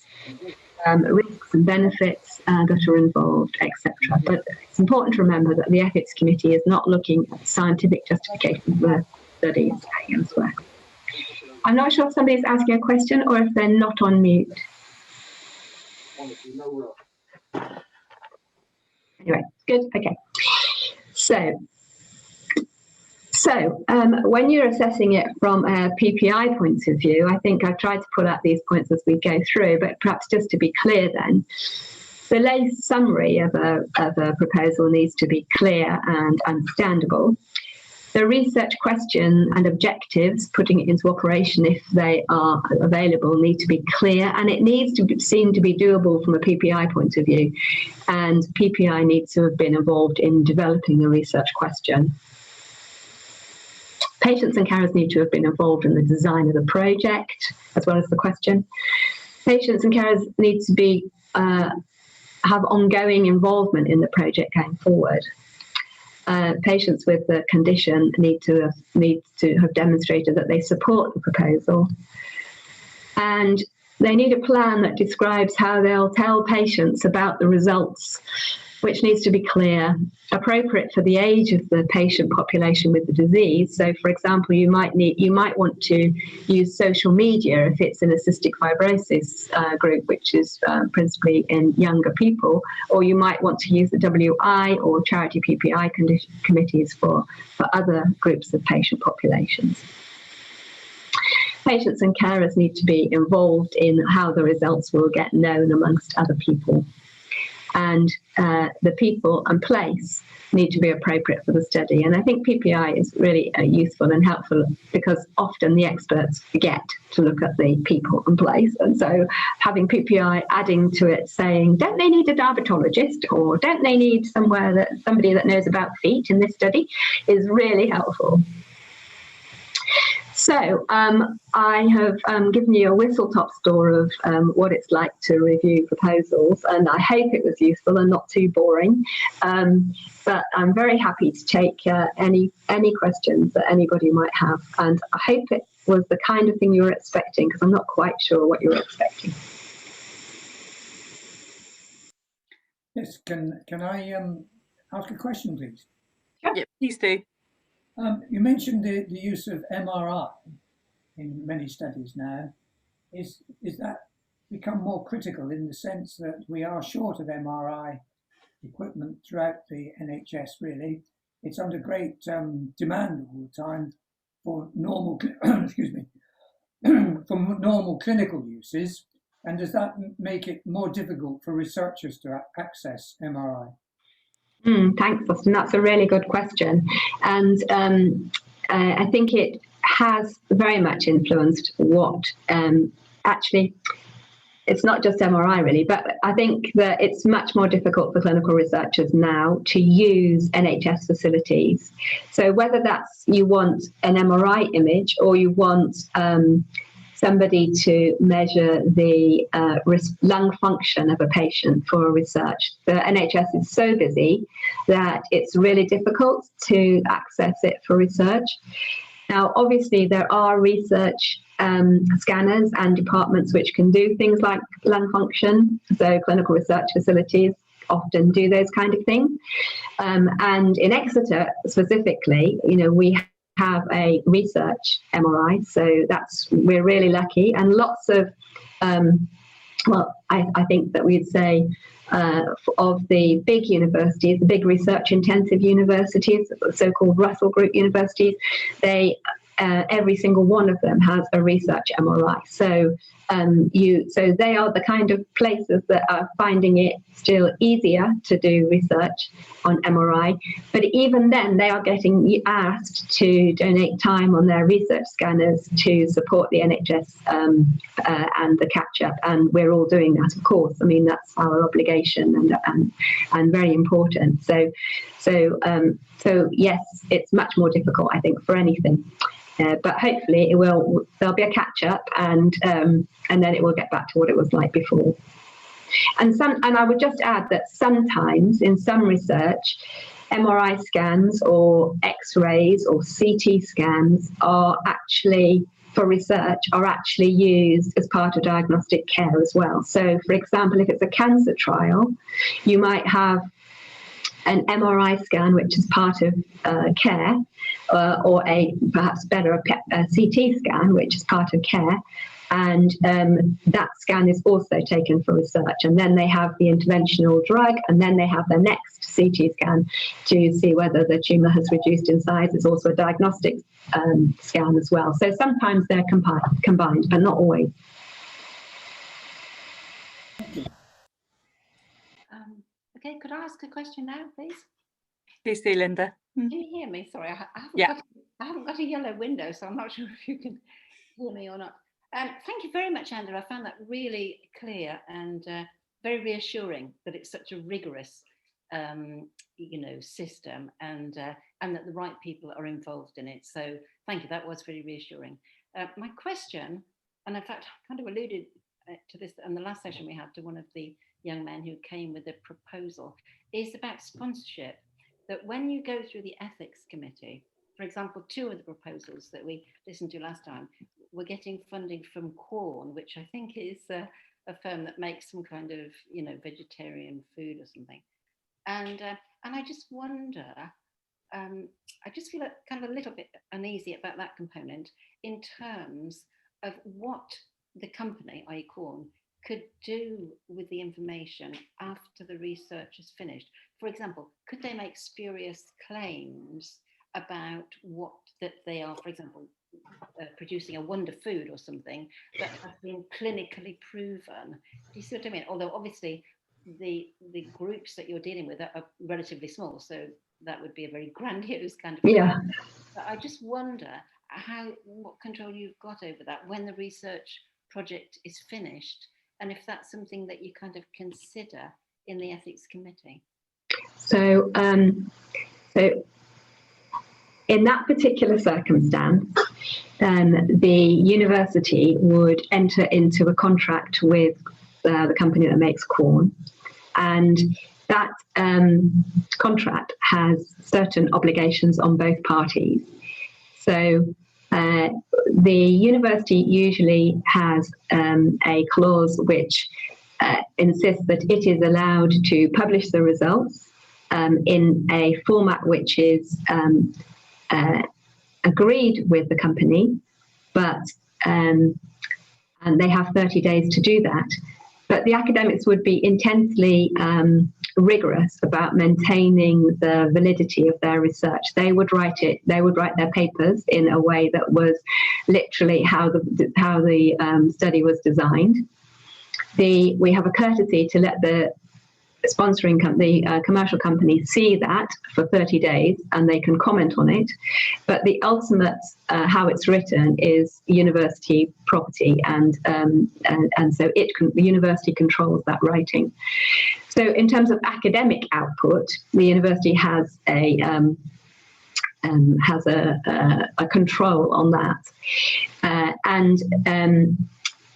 risks and benefits that are involved, etc. But it's important to remember that the ethics committee is not looking at scientific justification for studies elsewhere. I'm not sure if somebody's asking a question or if they're not on mute. Anyway, good, okay. So when you're assessing it from a PPI point of view, I think I've tried to pull out these points as we go through, but perhaps just to be clear then, the lay summary of a proposal needs to be clear and understandable. The research question and objectives, putting it into operation if they are available, need to be clear, and it needs to seem to be doable from a PPI point of view. And PPI needs to have been involved in developing the research question. Patients and carers need to have been involved in the design of the project, as well as the question. Patients and carers need to be have ongoing involvement in the project going forward. Patients with the condition need to have demonstrated that they support the proposal, and they need a plan that describes how they'll tell patients about the results, which needs to be clear, appropriate for the age of the patient population with the disease. So, for example, you might want to use social media if it's in a cystic fibrosis group, which is principally in younger people, or you might want to use the WI or charity PPI committees for other groups of patient populations. Patients and carers need to be involved in how the results will get known amongst other people. And the people and place need to be appropriate for the study. And I think PPI is really useful and helpful because often the experts forget to look at the people and place. And so having PPI adding to it saying, don't they need a diabetologist, or don't they need somebody that knows about feet in this study, is really helpful. So I have given you a whistle-top tour of what it's like to review proposals, and I hope it was useful and not too boring. But I'm very happy to take any questions that anybody might have, and I hope it was the kind of thing you were expecting, because I'm not quite sure what you were expecting. Yes, can I ask a question, please? Yeah, please do. You mentioned the use of MRI in many studies now. Is that become more critical in the sense that we are short of MRI equipment throughout the NHS, really? It's under great demand all the time for normal, excuse me, for normal clinical uses. And does that make it more difficult for researchers to access MRI? Thanks, Austin. That's a really good question. And I think it has very much influenced what actually, it's not just MRI really, but I think that it's much more difficult for clinical researchers now to use NHS facilities. So whether that's you want an MRI image or you want somebody to measure the lung function of a patient for research, the NHS is so busy that it's really difficult to access it for research. Now, obviously, there are research scanners and departments which can do things like lung function. So clinical research facilities often do those kind of things. And in Exeter specifically, we have a research MRI, so we're really lucky, and lots of I think that we'd say of the big universities, the big research intensive universities, so-called Russell Group universities, they every single one of them has a research MRI. So they are the kind of places that are finding it still easier to do research on MRI. But even then, they are getting asked to donate time on their research scanners to support the NHS and the catch-up. And we're all doing that, of course. I mean, that's our obligation and very important. So yes, it's much more difficult, I think, for anything. But hopefully there'll be a catch up and then it will get back to what it was like before. And I would just add that sometimes in some research, MRI scans or X-rays or CT scans are actually used as part of diagnostic care as well. So for example, if it's a cancer trial, you might have an MRI scan, which is part of care, or perhaps better, a CT scan, which is part of care. And that scan is also taken for research. And then they have the interventional drug, and then they have their next CT scan to see whether the tumour has reduced in size. It's also a diagnostic scan as well. So sometimes they're combined, but not always. Okay, could I ask a question now, please? Please do, Linda. Can you hear me? Sorry, I haven't got a yellow window, so I'm not sure if you can hear me or not. Thank you very much, Andrew. I found that really clear and very reassuring that it's such a rigorous, system, and that the right people are involved in it. So thank you. That was very reassuring. My question, and in fact, I kind of alluded to this in the last session we had to one of the young men who came with a proposal, is about sponsorship. That when you go through the ethics committee, for example, 2 of the proposals that we listened to last time were getting funding from Quorn, which I think is a firm that makes some kind of, vegetarian food or something. And I just wonder, I just feel kind of a little bit uneasy about that component in terms of what the company, i.e. Quorn, could do with the information after the research is finished. For example, could they make spurious claims about what that they are, for example, producing a wonder food or something that has been clinically proven? Do you see what I mean? Although obviously the groups that you're dealing with are relatively small, so that would be a very grandiose kind of Yeah. But I just wonder what control you've got over that when the research project is finished, and if that's something that you kind of consider in the ethics committee. So in that particular circumstance, the university would enter into a contract with the company that makes Quorn, and that contract has certain obligations on both parties. So the university usually has a clause which insists that it is allowed to publish the results in a format which is agreed with the company, but and they have 30 days to do that. But the academics would be intensely rigorous about maintaining the validity of their research. They would write their papers in a way that was literally how the study was designed. We have a courtesy to let the sponsoring company, commercial company, see that for 30 days, and they can comment on it. But the ultimate how it's written is university property, and so the university controls that writing. So in terms of academic output, the university has a control on that, and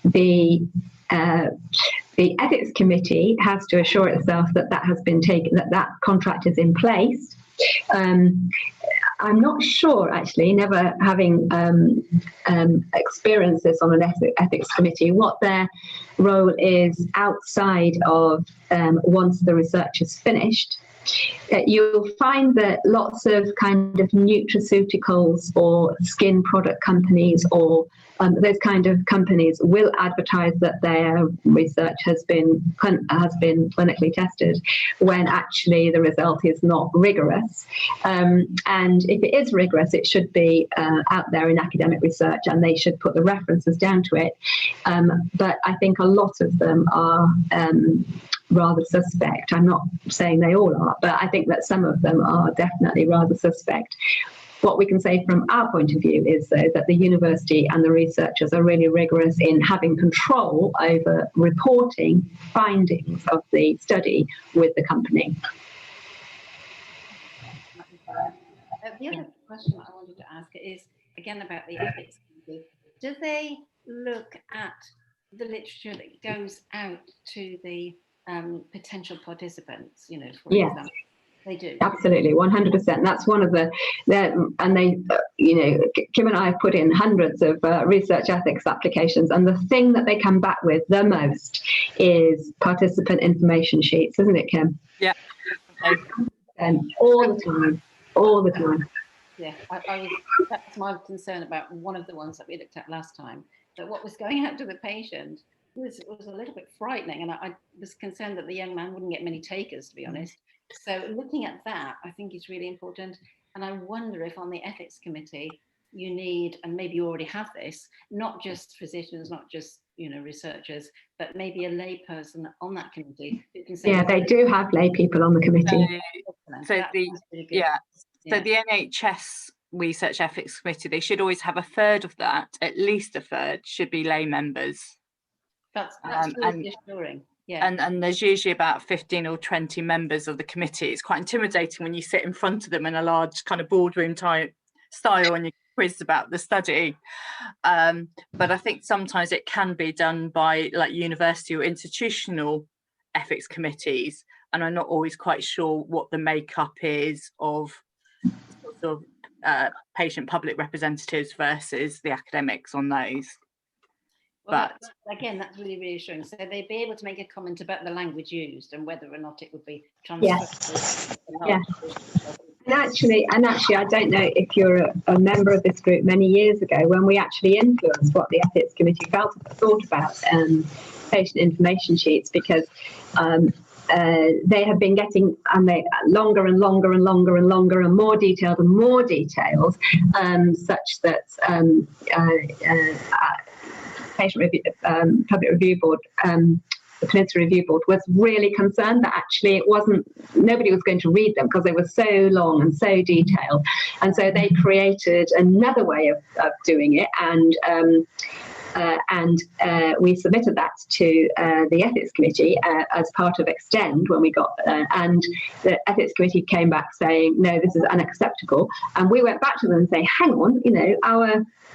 the ethics committee has to assure itself that has been taken, that contract is in place. I'm not sure, actually, never having experienced this on an ethics committee, what their role is outside of once the research is finished. You'll find that lots of kind of nutraceuticals or skin product companies or those kind of companies will advertise that their research has been clinically tested, when actually the result is not rigorous. And if it is rigorous, it should be out there in academic research, and they should put the references down to it. But I think a lot of them are rather suspect. I'm not saying they all are, but I think that some of them are definitely rather suspect. What we can say from our point of view is, though, that the university and the researchers are really rigorous in having control over reporting findings of the study with the company. The other question I wanted to ask is, again, about the ethics committee. Do they look at the literature that goes out to the potential participants, for example? They do. Absolutely, 100%. That's one of and they, Kim and I have put in hundreds of research ethics applications, and the thing that they come back with the most is participant information sheets, isn't it, Kim? Yeah. And all the time. Yeah, that's my concern about one of the ones that we looked at last time, that what was going out to the patient was a little bit frightening, and I was concerned that the young man wouldn't get many takers, to be honest. So looking at that, I think is really important. And I wonder if on the ethics committee, you need, and maybe you already have this, not just physicians, not just, researchers, but maybe a lay person on that committee who can say, yeah, they do have lay people on the committee. then. So That's the really good. yeah, so the NHS Research Ethics Committee, they should always have a third of that, at least a third, should be lay members. That's really reassuring. Yeah. And there's usually about 15 or 20 members of the committee. It's quite intimidating when you sit in front of them in a large kind of boardroom type style and you're quizzed about the study. But I think sometimes it can be done by like university or institutional ethics committees. And I'm not always quite sure what the makeup is of sort of patient public representatives versus the academics on those. Well, But again, that's really reassuring. So they'd be able to make a comment about the language used and whether or not it would be yes. Yeah. And actually, I don't know if you're a member of this group. Many years ago, when we actually influenced what the ethics committee thought about patient information sheets, because they have been getting longer and longer and longer and longer and more detailed and more detailed, such that patient review, public review board, the Peninsula Review Board was really concerned that actually nobody was going to read them because they were so long and so detailed, and so they created another way of doing it, and we submitted that to the Ethics Committee as part of Extend when we got and the Ethics Committee came back saying, no, this is unacceptable. And we went back to them and say, hang on,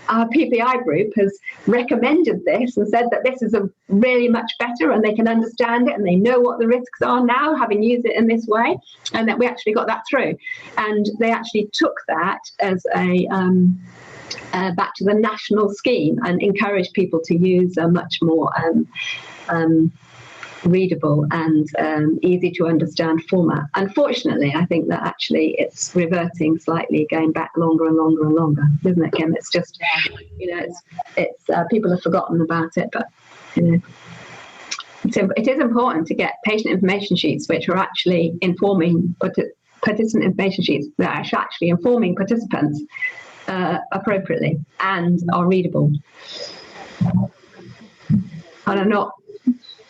our PPI group has recommended this and said that this is a really much better and they can understand it and they know what the risks are now, having used it in this way, and that we actually got that through. And they actually took that as a back to the national scheme and encourage people to use a much more readable and easy to understand format. Unfortunately, I think that actually it's reverting slightly, going back longer and longer and longer, isn't it, Kim? It's just, it's people have forgotten about it, but it is important to get patient information sheets which are actually informing participant information sheets that are actually informing participants appropriately and are readable. I don't know.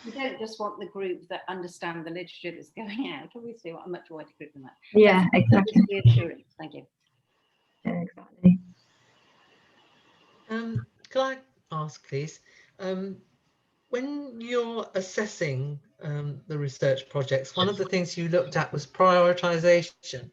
We don't just want the group that understand the literature that's going out. Obviously, want a much wider group than that. Yeah, exactly. Reassuring. Thank you. Yeah, exactly. Can I ask, please, when you're assessing the research projects, one of the things you looked at was prioritization.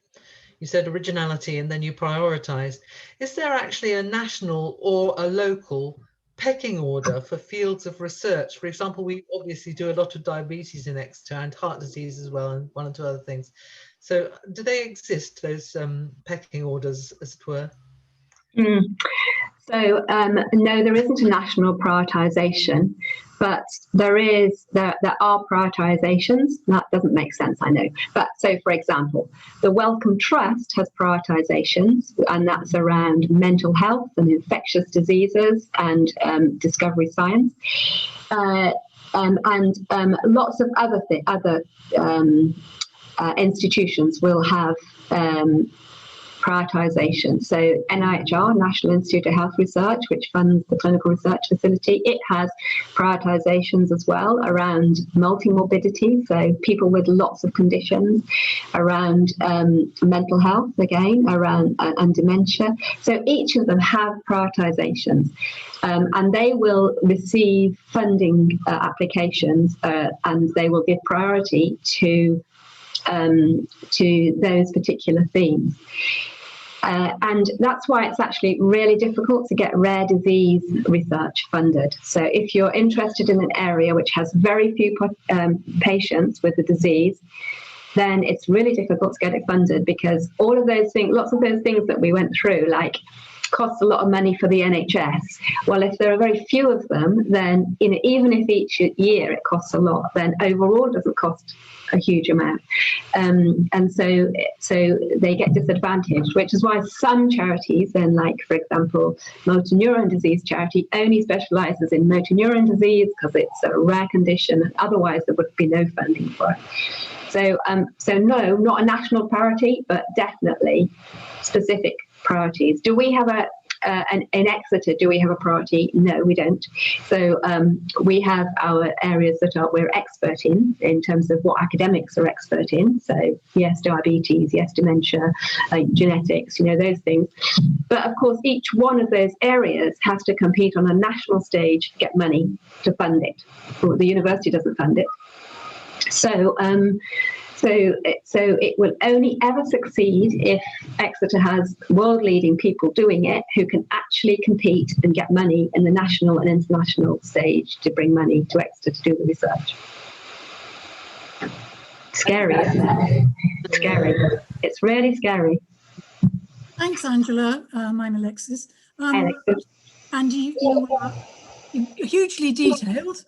You said originality and then you prioritized. Is there actually a national or a local pecking order for fields of research? For example, we obviously do a lot of diabetes in Exeter and heart disease as well, and one or two other things. So do they exist, those pecking orders, as it were? So no, there isn't a national prioritisation, but there are prioritisations. That doesn't make sense, I know. But so, for example, the Wellcome Trust has prioritisations, and that's around mental health and infectious diseases and discovery science, and lots of other institutions will have prioritisation. So NIHR, National Institute of Health Research, which funds the clinical research facility, it has prioritisations as well around multimorbidity, so people with lots of conditions, around mental health again, around and dementia. So each of them have prioritisations, and they will receive funding applications, and they will give priority to those particular themes. And that's why it's actually really difficult to get rare disease research funded. So if you're interested in an area which has very few patients with the disease, then it's really difficult to get it funded, because all of those things, lots of those things that we went through, like costs a lot of money for the NHS. Well, if there are very few of them, then even if each year it costs a lot, then overall it doesn't cost a huge amount, and so they get disadvantaged, which is why some charities, then, like for example motor neuron disease charity, only specialises in motor neuron disease because it's a rare condition, and otherwise there would be no funding for it. So no, not a national priority, but definitely specific priorities. Do we have and in Exeter, do we have a priority? No, we don't. So we have our areas that we're expert in terms of what academics are expert in. So yes, diabetes, yes, dementia, genetics, those things. But of course, each one of those areas has to compete on a national stage, get money to fund it. Well, the university doesn't fund it. So it will only ever succeed if Exeter has world-leading people doing it who can actually compete and get money in the national and international stage to bring money to Exeter to do the research. Scary, isn't it? Scary. It's really scary. Thanks, Angela. I'm Alexis. Alexis. And you are hugely detailed.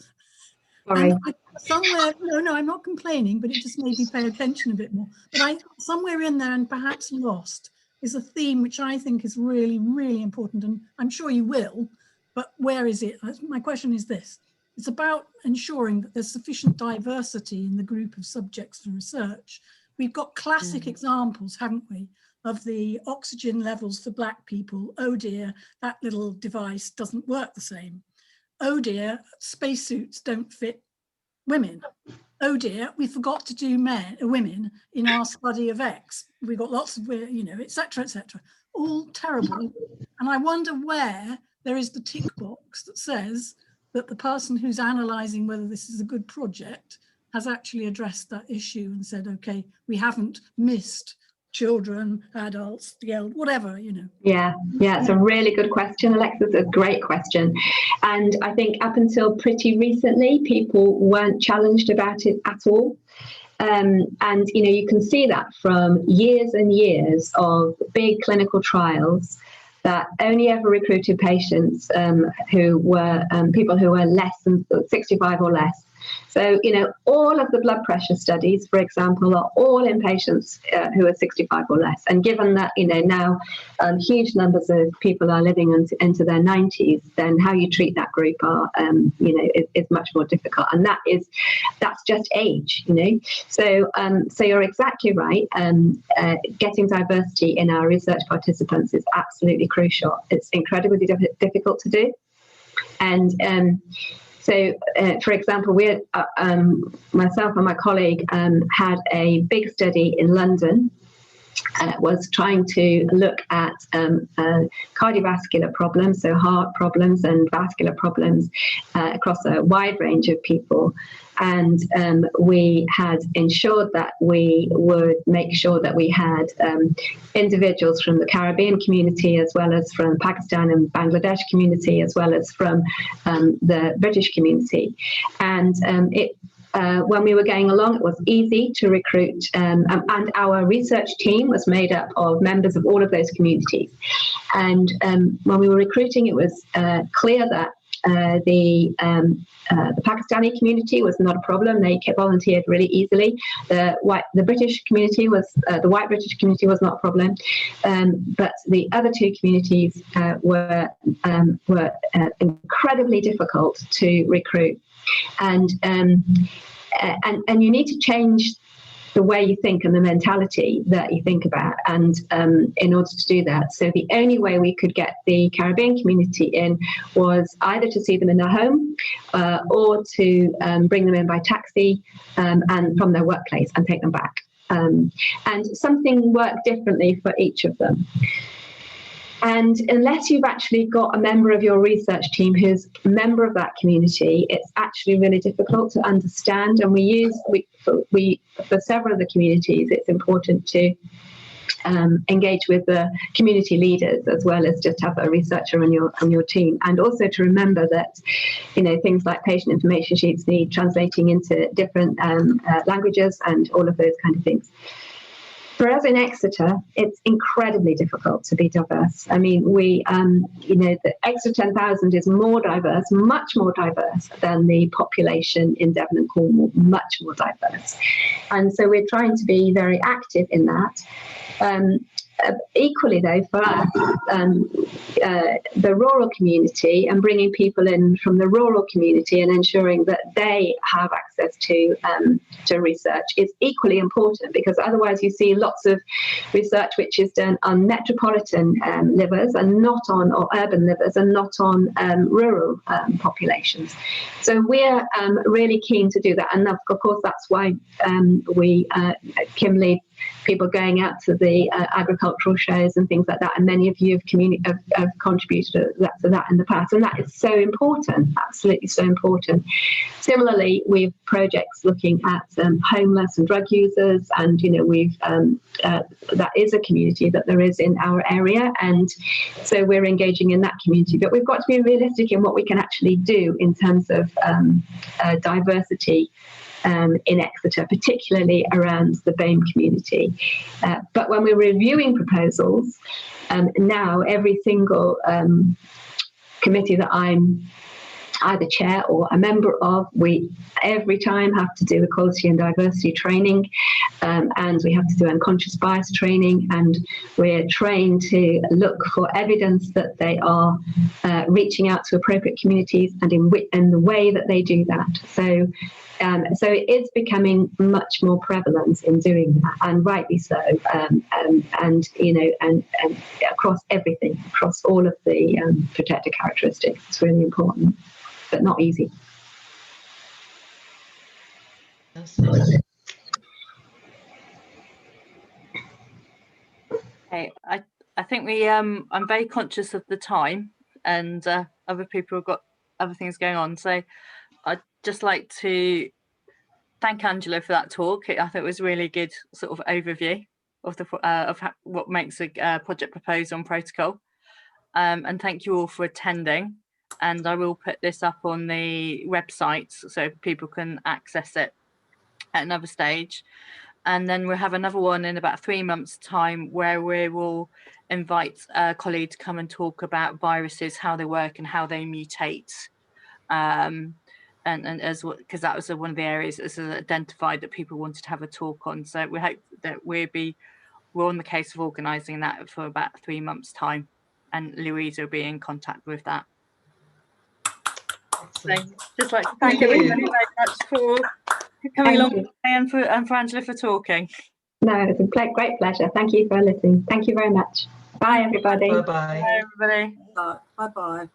Sorry. And somewhere, no, I'm not complaining, but it just made me pay attention a bit more. But somewhere in there, and perhaps lost, is a theme which I think is really, really important. And I'm sure you will, but where is it? My question is this. It's about ensuring that there's sufficient diversity in the group of subjects for research. We've got classic examples, haven't we, of the oxygen levels for Black people. Oh dear, that little device doesn't work the same. Oh dear, spacesuits don't fit women. Oh dear, we forgot to do women in our study of X. We've got lots of, et cetera, all terrible. And I wonder where there is the tick box that says that the person who's analysing whether this is a good project has actually addressed that issue and said, okay, we haven't missed children, adults, the elderly, whatever, Yeah, it's a really good question, Alexis. It's a great question. And I think up until pretty recently, people weren't challenged about it at all. And, you can see that from years and years of big clinical trials that only ever recruited patients who were people who were less than 65 or less. So, all of the blood pressure studies, for example, are all in patients who are 65 or less. And given that, now huge numbers of people are living into their 90s, then how you treat that group is much more difficult. And that's just age, So you're exactly right. Getting diversity in our research participants is absolutely crucial. It's incredibly difficult to do. And so, for example, myself and my colleague had a big study in London. Was trying to look at cardiovascular problems, so heart problems and vascular problems across a wide range of people. And we had ensured that we would make sure that we had individuals from the Caribbean community, as well as from Pakistan and Bangladesh community, as well as from the British community. And when we were going along, it was easy to recruit, and our research team was made up of members of all of those communities. And when we were recruiting, it was clear that the Pakistani community was not a problem. They volunteered really easily. The white British community was not a problem, but the other two communities were incredibly difficult to recruit. And you need to change the way you think and the mentality that you think about, and in order to do that. So the only way we could get the Caribbean community in was either to see them in their home or to bring them in by taxi and from their workplace and take them back. And something worked differently for each of them. And unless you've actually got a member of your research team who's a member of that community, it's actually really difficult to understand. And for several of the communities, it's important to engage with the community leaders as well as just have a researcher on your team, and also to remember that things like patient information sheets need translating into different languages and all of those kind of things. For us in Exeter, it's incredibly difficult to be diverse. I mean, the Exeter 10,000 is more diverse, much more diverse than the population in Devon and Cornwall, much more diverse. And so we're trying to be very active in that. equally though, for us, the rural community, and bringing people in from the rural community and ensuring that they have access to research is equally important, because otherwise you see lots of research which is done on metropolitan livers and not on, or urban livers and not on rural populations. So we're really keen to do that, and of course that's why Kim leads people going out to the agricultural shows and things like that, and many of you have contributed to that in the past, and that is so important, absolutely so important. Similarly, we've projects looking at homeless and drug users, and we've that is a community that there is in our area, and so we're engaging in that community. But we've got to be realistic in what we can actually do in terms of diversity in Exeter, particularly around the BAME community. But when we're reviewing proposals, now every single committee that I'm either chair or a member of, we every time have to do equality and diversity training, and we have to do unconscious bias training, and we're trained to look for evidence that they are reaching out to appropriate communities, and in the way that they do that. So it is becoming much more prevalent in doing that, and rightly so, and across everything, across all of the protected characteristics. It's really important, but not easy. Okay, I think I'm very conscious of the time, and other people have got other things going on, so I'd just like to thank Angela for that talk. I think it was a really good sort of overview of what makes a project proposal and protocol, and thank you all for attending. And I will put this up on the website so people can access it at another stage. And then we'll have another one in about 3 months' time, where we will invite a colleague to come and talk about viruses, how they work and how they mutate. And as well, because that was one of the areas that was identified that people wanted to have a talk on. So we hope that we're on the case of organising that for about 3 months' time, and Louisa will be in contact with that. So just like to thank everybody very much for coming along today, and for Angela for talking. No, it's a great pleasure. Thank you for listening. Thank you very much. Bye, everybody. Bye-bye. Bye, everybody. Bye bye.